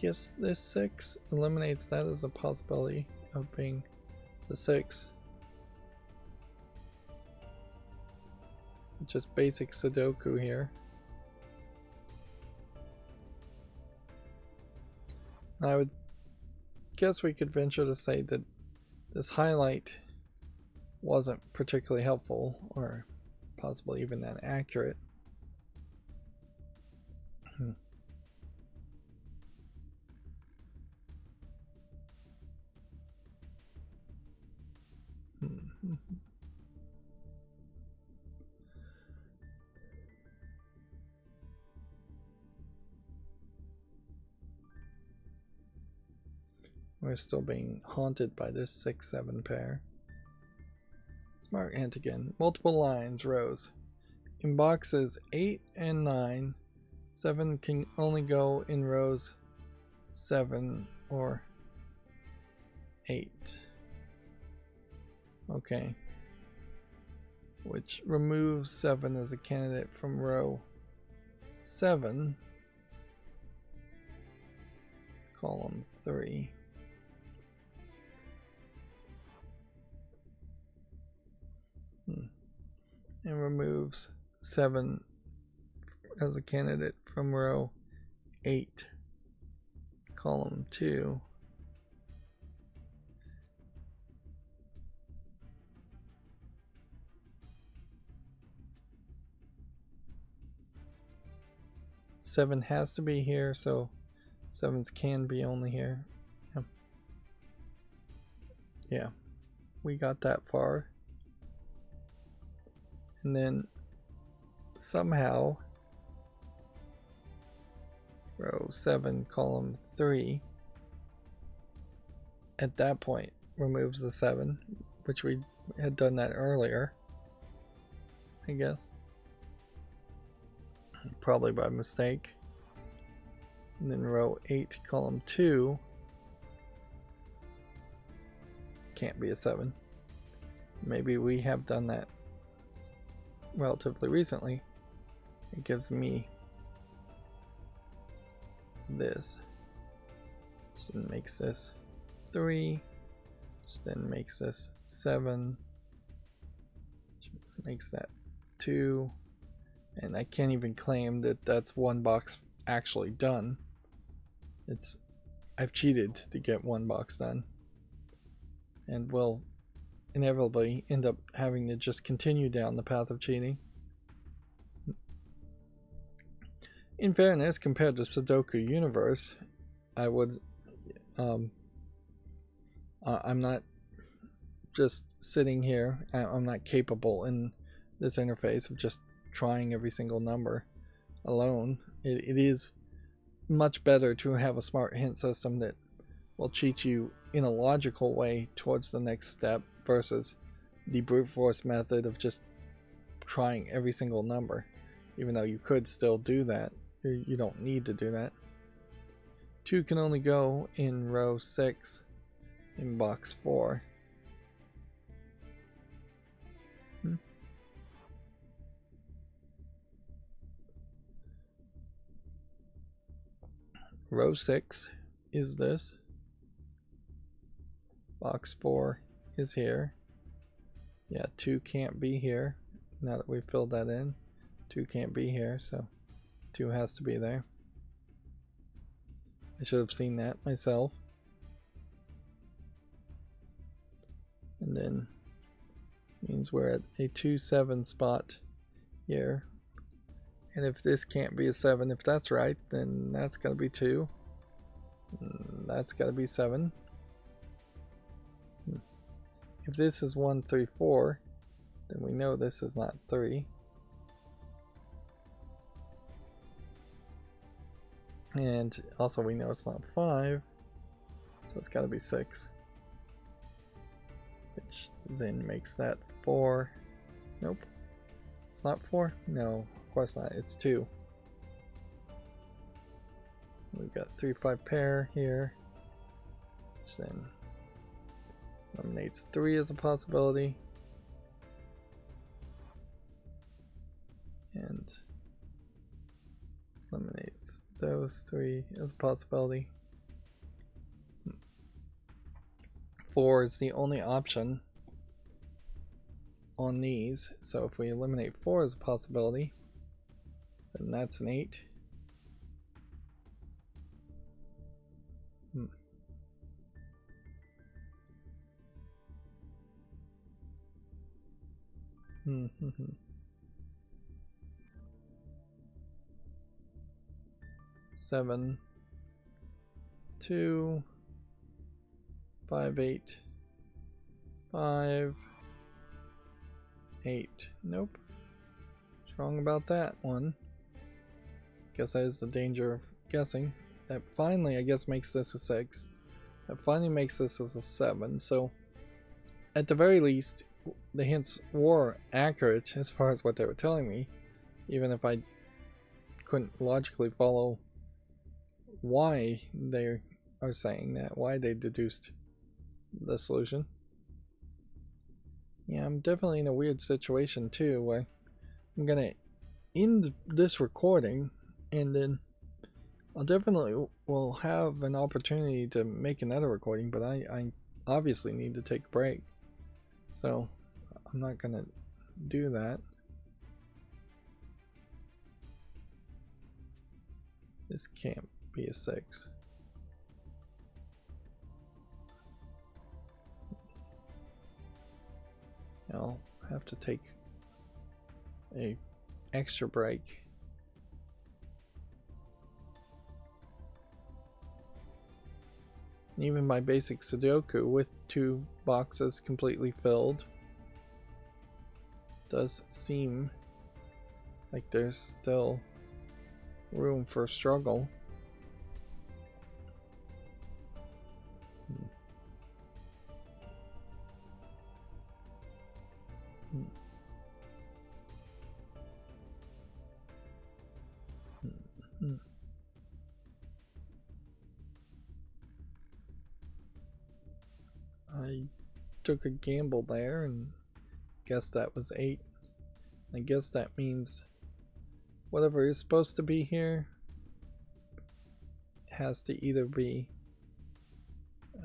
guess this 6 eliminates that as a possibility of being the 6. Just basic Sudoku here. I would guess we could venture to say that this highlight wasn't particularly helpful, or possibly even that accurate. We're still being haunted by this 6-7 pair. Smart hint again. Multiple lines, rows. In boxes 8 and 9, 7 can only go in rows 7 or 8. Okay. Which removes 7 as a candidate from row 7, column 3. And removes 7 as a candidate from row 8, column 2. Seven has to be here, so 7s can be only here. Yeah, we got that far. And then somehow row 7, column 3 at that point removes the 7, which we had done that earlier, I guess. Probably by mistake. And then row 8, column 2 can't be a 7. Maybe we have done that relatively recently. It gives me this, which then makes this 3, which then makes this 7, which makes that 2, and I can't even claim that that's one box actually done. I've cheated to get one box done, and will inevitably end up having to just continue down the path of cheating. In fairness, compared to Sudoku Universe, I would I'm not just sitting here, I'm not capable in this interface of just trying every single number alone. It is much better to have a smart hint system that will cheat you in a logical way towards the next step versus the brute force method of just trying every single number. Even though you could still do that, you don't need to do that. 2 can only go in row 6 in box 4. Row 6 is this. Box 4 is here. Yeah, 2 can't be here. Now that we've filled that in, 2 can't be here, so 2 has to be there. I should have seen that myself. And then means we're at a 2-7 spot here. And if this can't be a 7, if that's right, then that's got to be 2. That's got to be 7. If this is 1, 3, 4, then we know this is not 3. And also we know it's not 5, so it's got to be 6. Which then makes that 4. Nope. It's not 4? No, of course not. It's 2. We've got 3, 5 pair here, which then eliminates 3 as a possibility. And eliminates those 3 as a possibility. 4 is the only option on these. So if we eliminate 4 as a possibility, then that's an 8. Seven, 2, 5, 8, 5, 8. Nope. What's wrong about that one? Guess that is the danger of guessing. That finally, I guess, makes this a 6. That finally makes this as a 7. So, at the very least, the hints were accurate as far as what they were telling me, even if I couldn't logically follow why they are saying that, why they deduced the solution. Yeah, I'm definitely in a weird situation too, where I'm gonna end this recording and then I'll definitely will have an opportunity to make another recording, but I obviously need to take a break, so I'm not gonna do that. This can't be a 6. I'll have to take a extra break. And even my basic Sudoku with 2 boxes completely filled does seem like there's still room for struggle. I took a gamble there and guessed that was 8. I guess that means whatever is supposed to be here has to either be,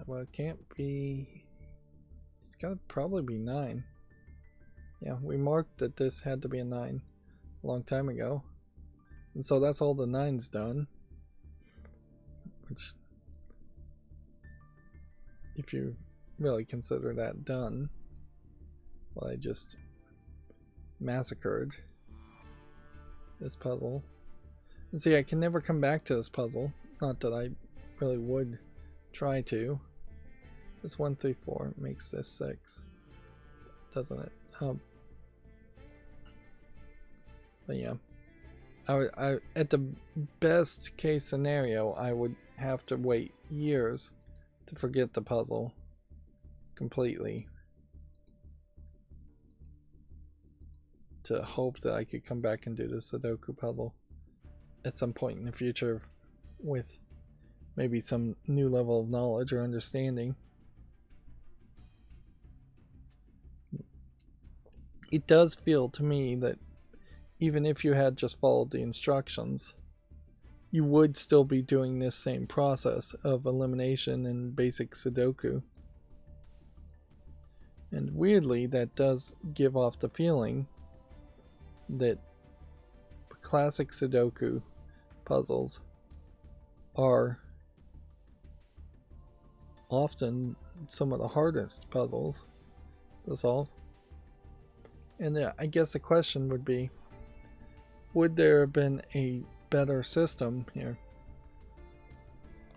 well, it can't be, it's got to probably be 9. Yeah, we marked that this had to be a 9 a long time ago, and so that's all the 9's done, which, if you really consider that done, well, I just massacred this puzzle. And see, I can never come back to this puzzle, not that I really would try to. This 1, 3, 4 makes this 6, doesn't it? But yeah, I at the best case scenario, I would have to wait years to forget the puzzle completely, to hope that I could come back and do the Sudoku puzzle at some point in the future with maybe some new level of knowledge or understanding. It does feel to me that even if you had just followed the instructions, you would still be doing this same process of elimination and basic Sudoku. And weirdly, that does give off the feeling that classic Sudoku puzzles are often some of the hardest puzzles to solve. And I guess the question would be, would there have been a better system here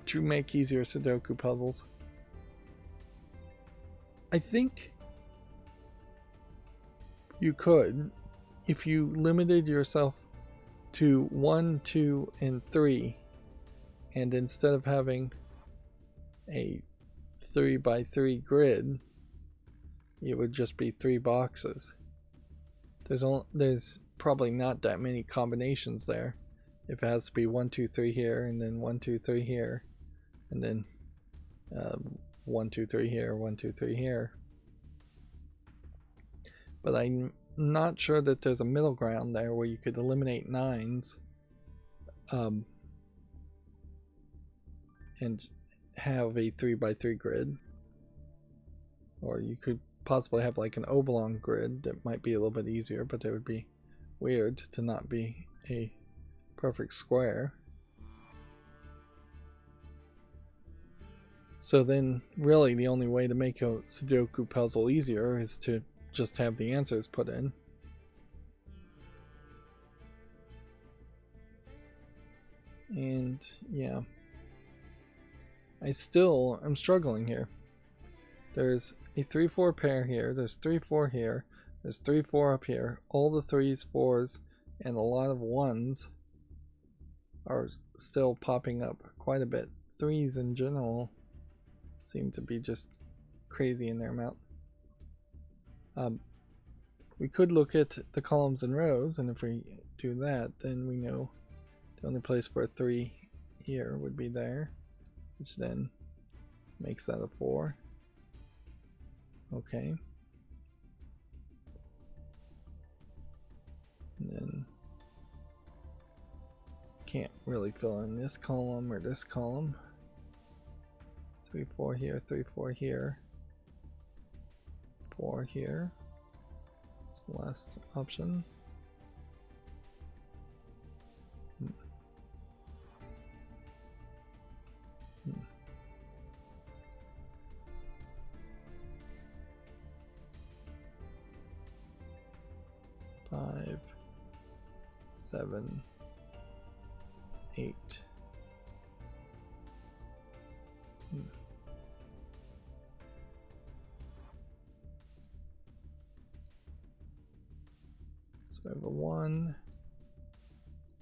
to make easier Sudoku puzzles? I think you could, if you limited yourself to 1, 2, and 3, and instead of having a 3x3 grid, it would just be 3 boxes. There's probably not that many combinations there. If it has to be 1, 2, 3 here, and then 1, 2, 3 here, and then 1, 2, 3 here, 1, 2, 3 here. But I'm not sure that there's a middle ground there where you could eliminate 9s and have a 3x3 grid. Or you could possibly have like an oblong grid that might be a little bit easier, but it would be weird to not be a perfect square. So then really the only way to make a Sudoku puzzle easier is to just have the answers put in. And yeah, I'm struggling here. There's a 3-4 pair here, there's 3-4 here, there's 3-4 up here. All the 3s, 4s, and a lot of 1s are still popping up quite a bit. 3s in general seem to be just crazy in their amount. We could look at the columns and rows, and if we do that, then we know the only place for a 3 here would be there, which then makes that a 4. Okay. And then can't really fill in this column or this column. 3-4 here, 3-4 here, 4 here. That's the last option. 5, 7, 8. So we have a 1,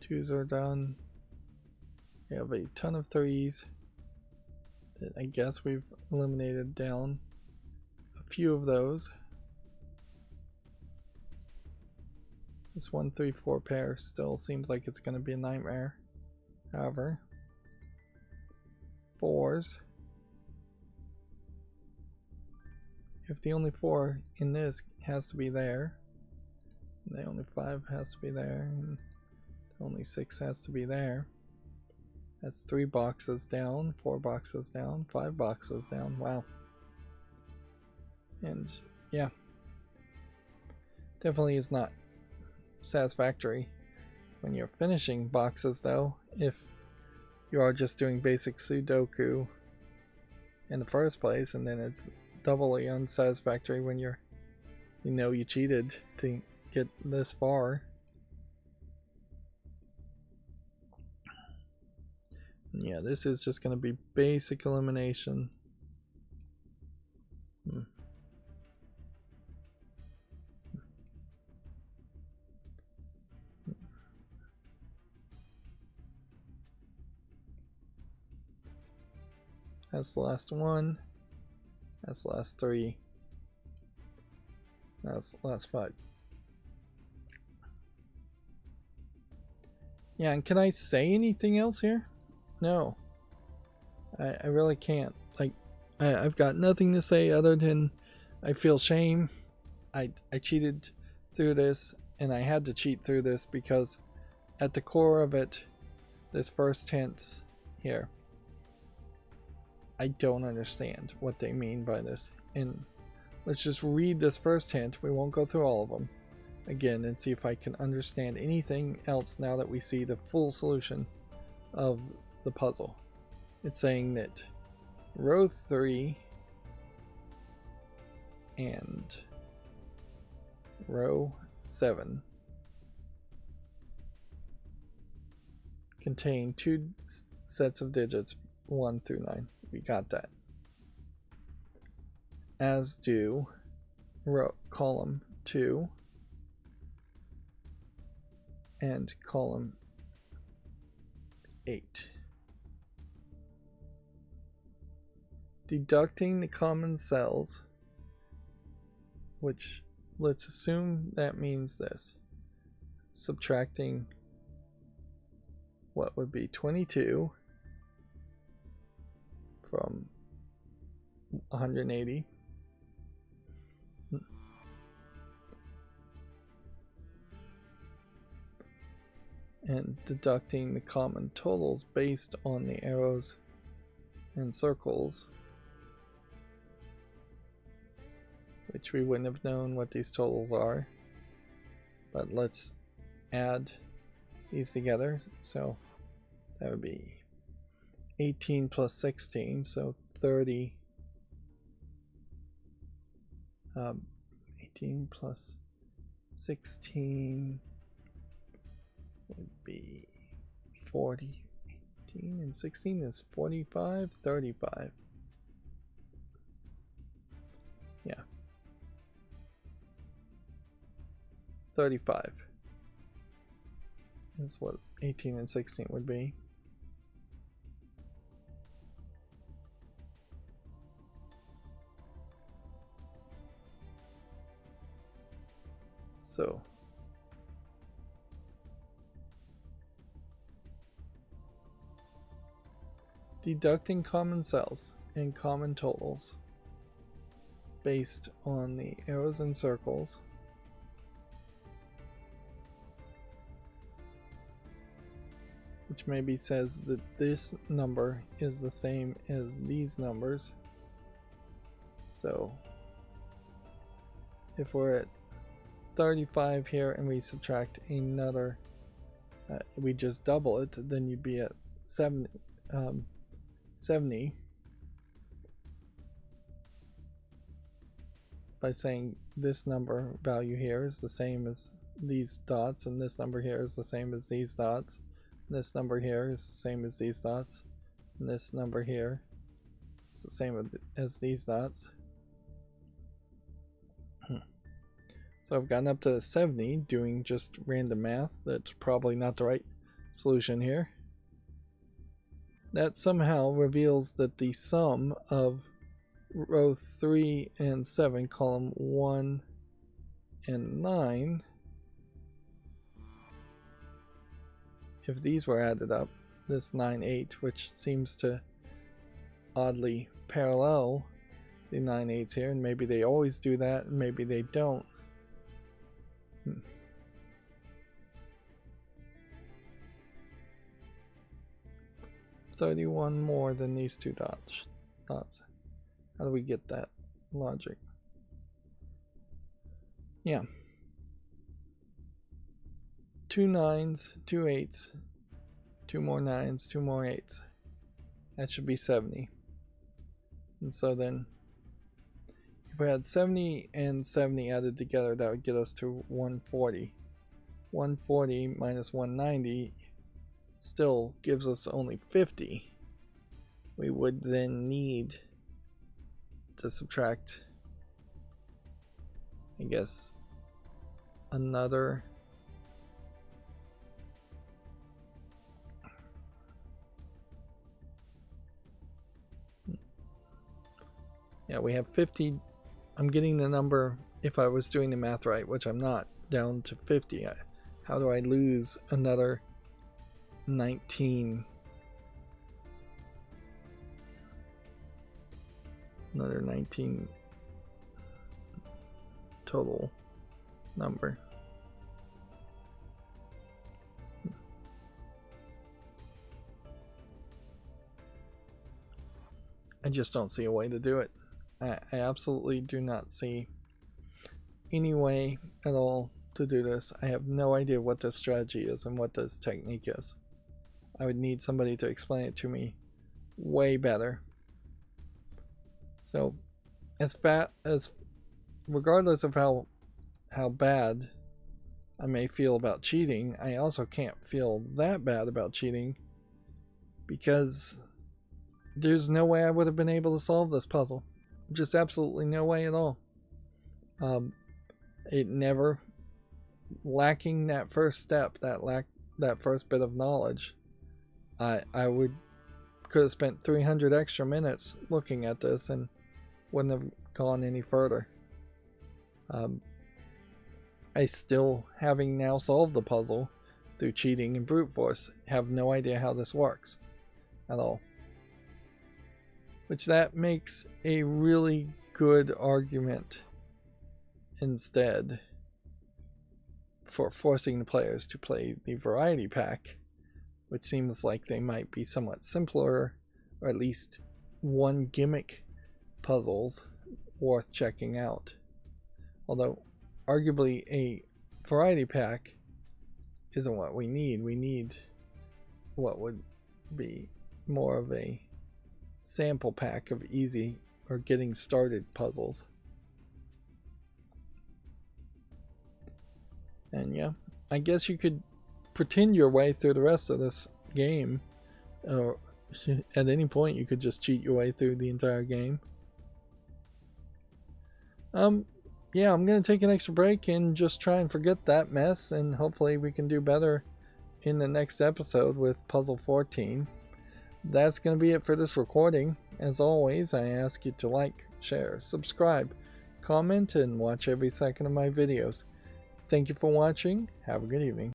2s are done. We have a ton of 3s that I guess we've eliminated down a few of those. This 1-3-4 pair still seems like it's going to be a nightmare. However, 4s. If the only 4 in this has to be there, and the only 5 has to be there, and the only 6 has to be there, that's 3 boxes down, 4 boxes down, 5 boxes down. Wow. And yeah, definitely is not satisfactory when you're finishing boxes, though. If you are just doing basic Sudoku in the first place, and then it's doubly unsatisfactory when you know you cheated to get this far. And yeah, this is just going to be basic elimination. That's the last one. That's the last 3. That's the last 5. Yeah, and can I say anything else here? No. I really can't. Like, I've got nothing to say other than I feel shame. I cheated through this, and I had to cheat through this because at the core of it, this first hint here, I don't understand what they mean by this. And let's just read this first hint. We won't go through all of them again and see if I can understand anything else now that we see the full solution of the puzzle. It's saying that row 3 and row 7 contain 2 sets of digits, 1 through 9. We got that. As do column 2 and column 8. Deducting the common cells, which let's assume that means this. Subtracting what would be 22 from 180. And deducting the common totals based on the arrows and circles which we wouldn't have known what these totals are. But let's add these together. So that would be 18 plus 16, so 30. 18 plus 16 would be 40. 18 and 16 is 45, 35. Yeah. 35 is what 18 and 16 would be. So deducting common cells and common totals based on the arrows and circles, which maybe says that this number is the same as these numbers. So if we're at 35 here and we subtract another, we just double it, then you'd be at 70 by saying this number value here is the same as these dots, and this number here is the same as these dots, and this number here is the same as these dots, and this number here is the same as these dots. So I've gotten up to 70 doing just random math. That's probably not the right solution here. That somehow reveals that the sum of row 3 and 7, column 1 and 9, if these were added up, this 9, 8, which seems to oddly parallel the 9, 8s here, and maybe they always do that, and maybe they don't. 31 more than these two dots. How do we get that logic? Yeah. 2 9s, 2 8s, 2 more 9s, 2 more 8s. That should be 70. And so then, if we had 70 and 70 added together, that would get us to 140. 140 minus 190 still gives us only 50. We would then need to subtract, I guess, another we have 50. I'm getting the number, if I was doing the math right, which I'm not, down to 50. How do I lose another 19? Another 19 total number. I just don't see a way to do it. I absolutely do not see any way at all to do this. I have no idea what this strategy is and what this technique is. I would need somebody to explain it to me way better. So, regardless of how bad I may feel about cheating, I also can't feel that bad about cheating, because there's no way I would have been able to solve this puzzle. Just absolutely no way at all. It never, lacking that first step, that first bit of knowledge, I could have spent 300 extra minutes looking at this and wouldn't have gone any further. I still, having now solved the puzzle through cheating and brute force, have no idea how this works at all. Which that makes a really good argument instead for forcing the players to play the variety pack, which seems like they might be somewhat simpler, or at least one gimmick puzzles worth checking out. Although, arguably, a variety pack isn't what we need. We need what would be more of a sample pack of easy or getting started puzzles. And yeah, I guess you could pretend your way through the rest of this game, or at any point you could just cheat your way through the entire game. Yeah, I'm gonna take an extra break and just try and forget that mess, and hopefully we can do better in the next episode with puzzle 14. That's gonna be it for this recording. As always, I ask you to like, share, subscribe, comment, and watch every second of my videos. Thank you for watching. Have a good evening.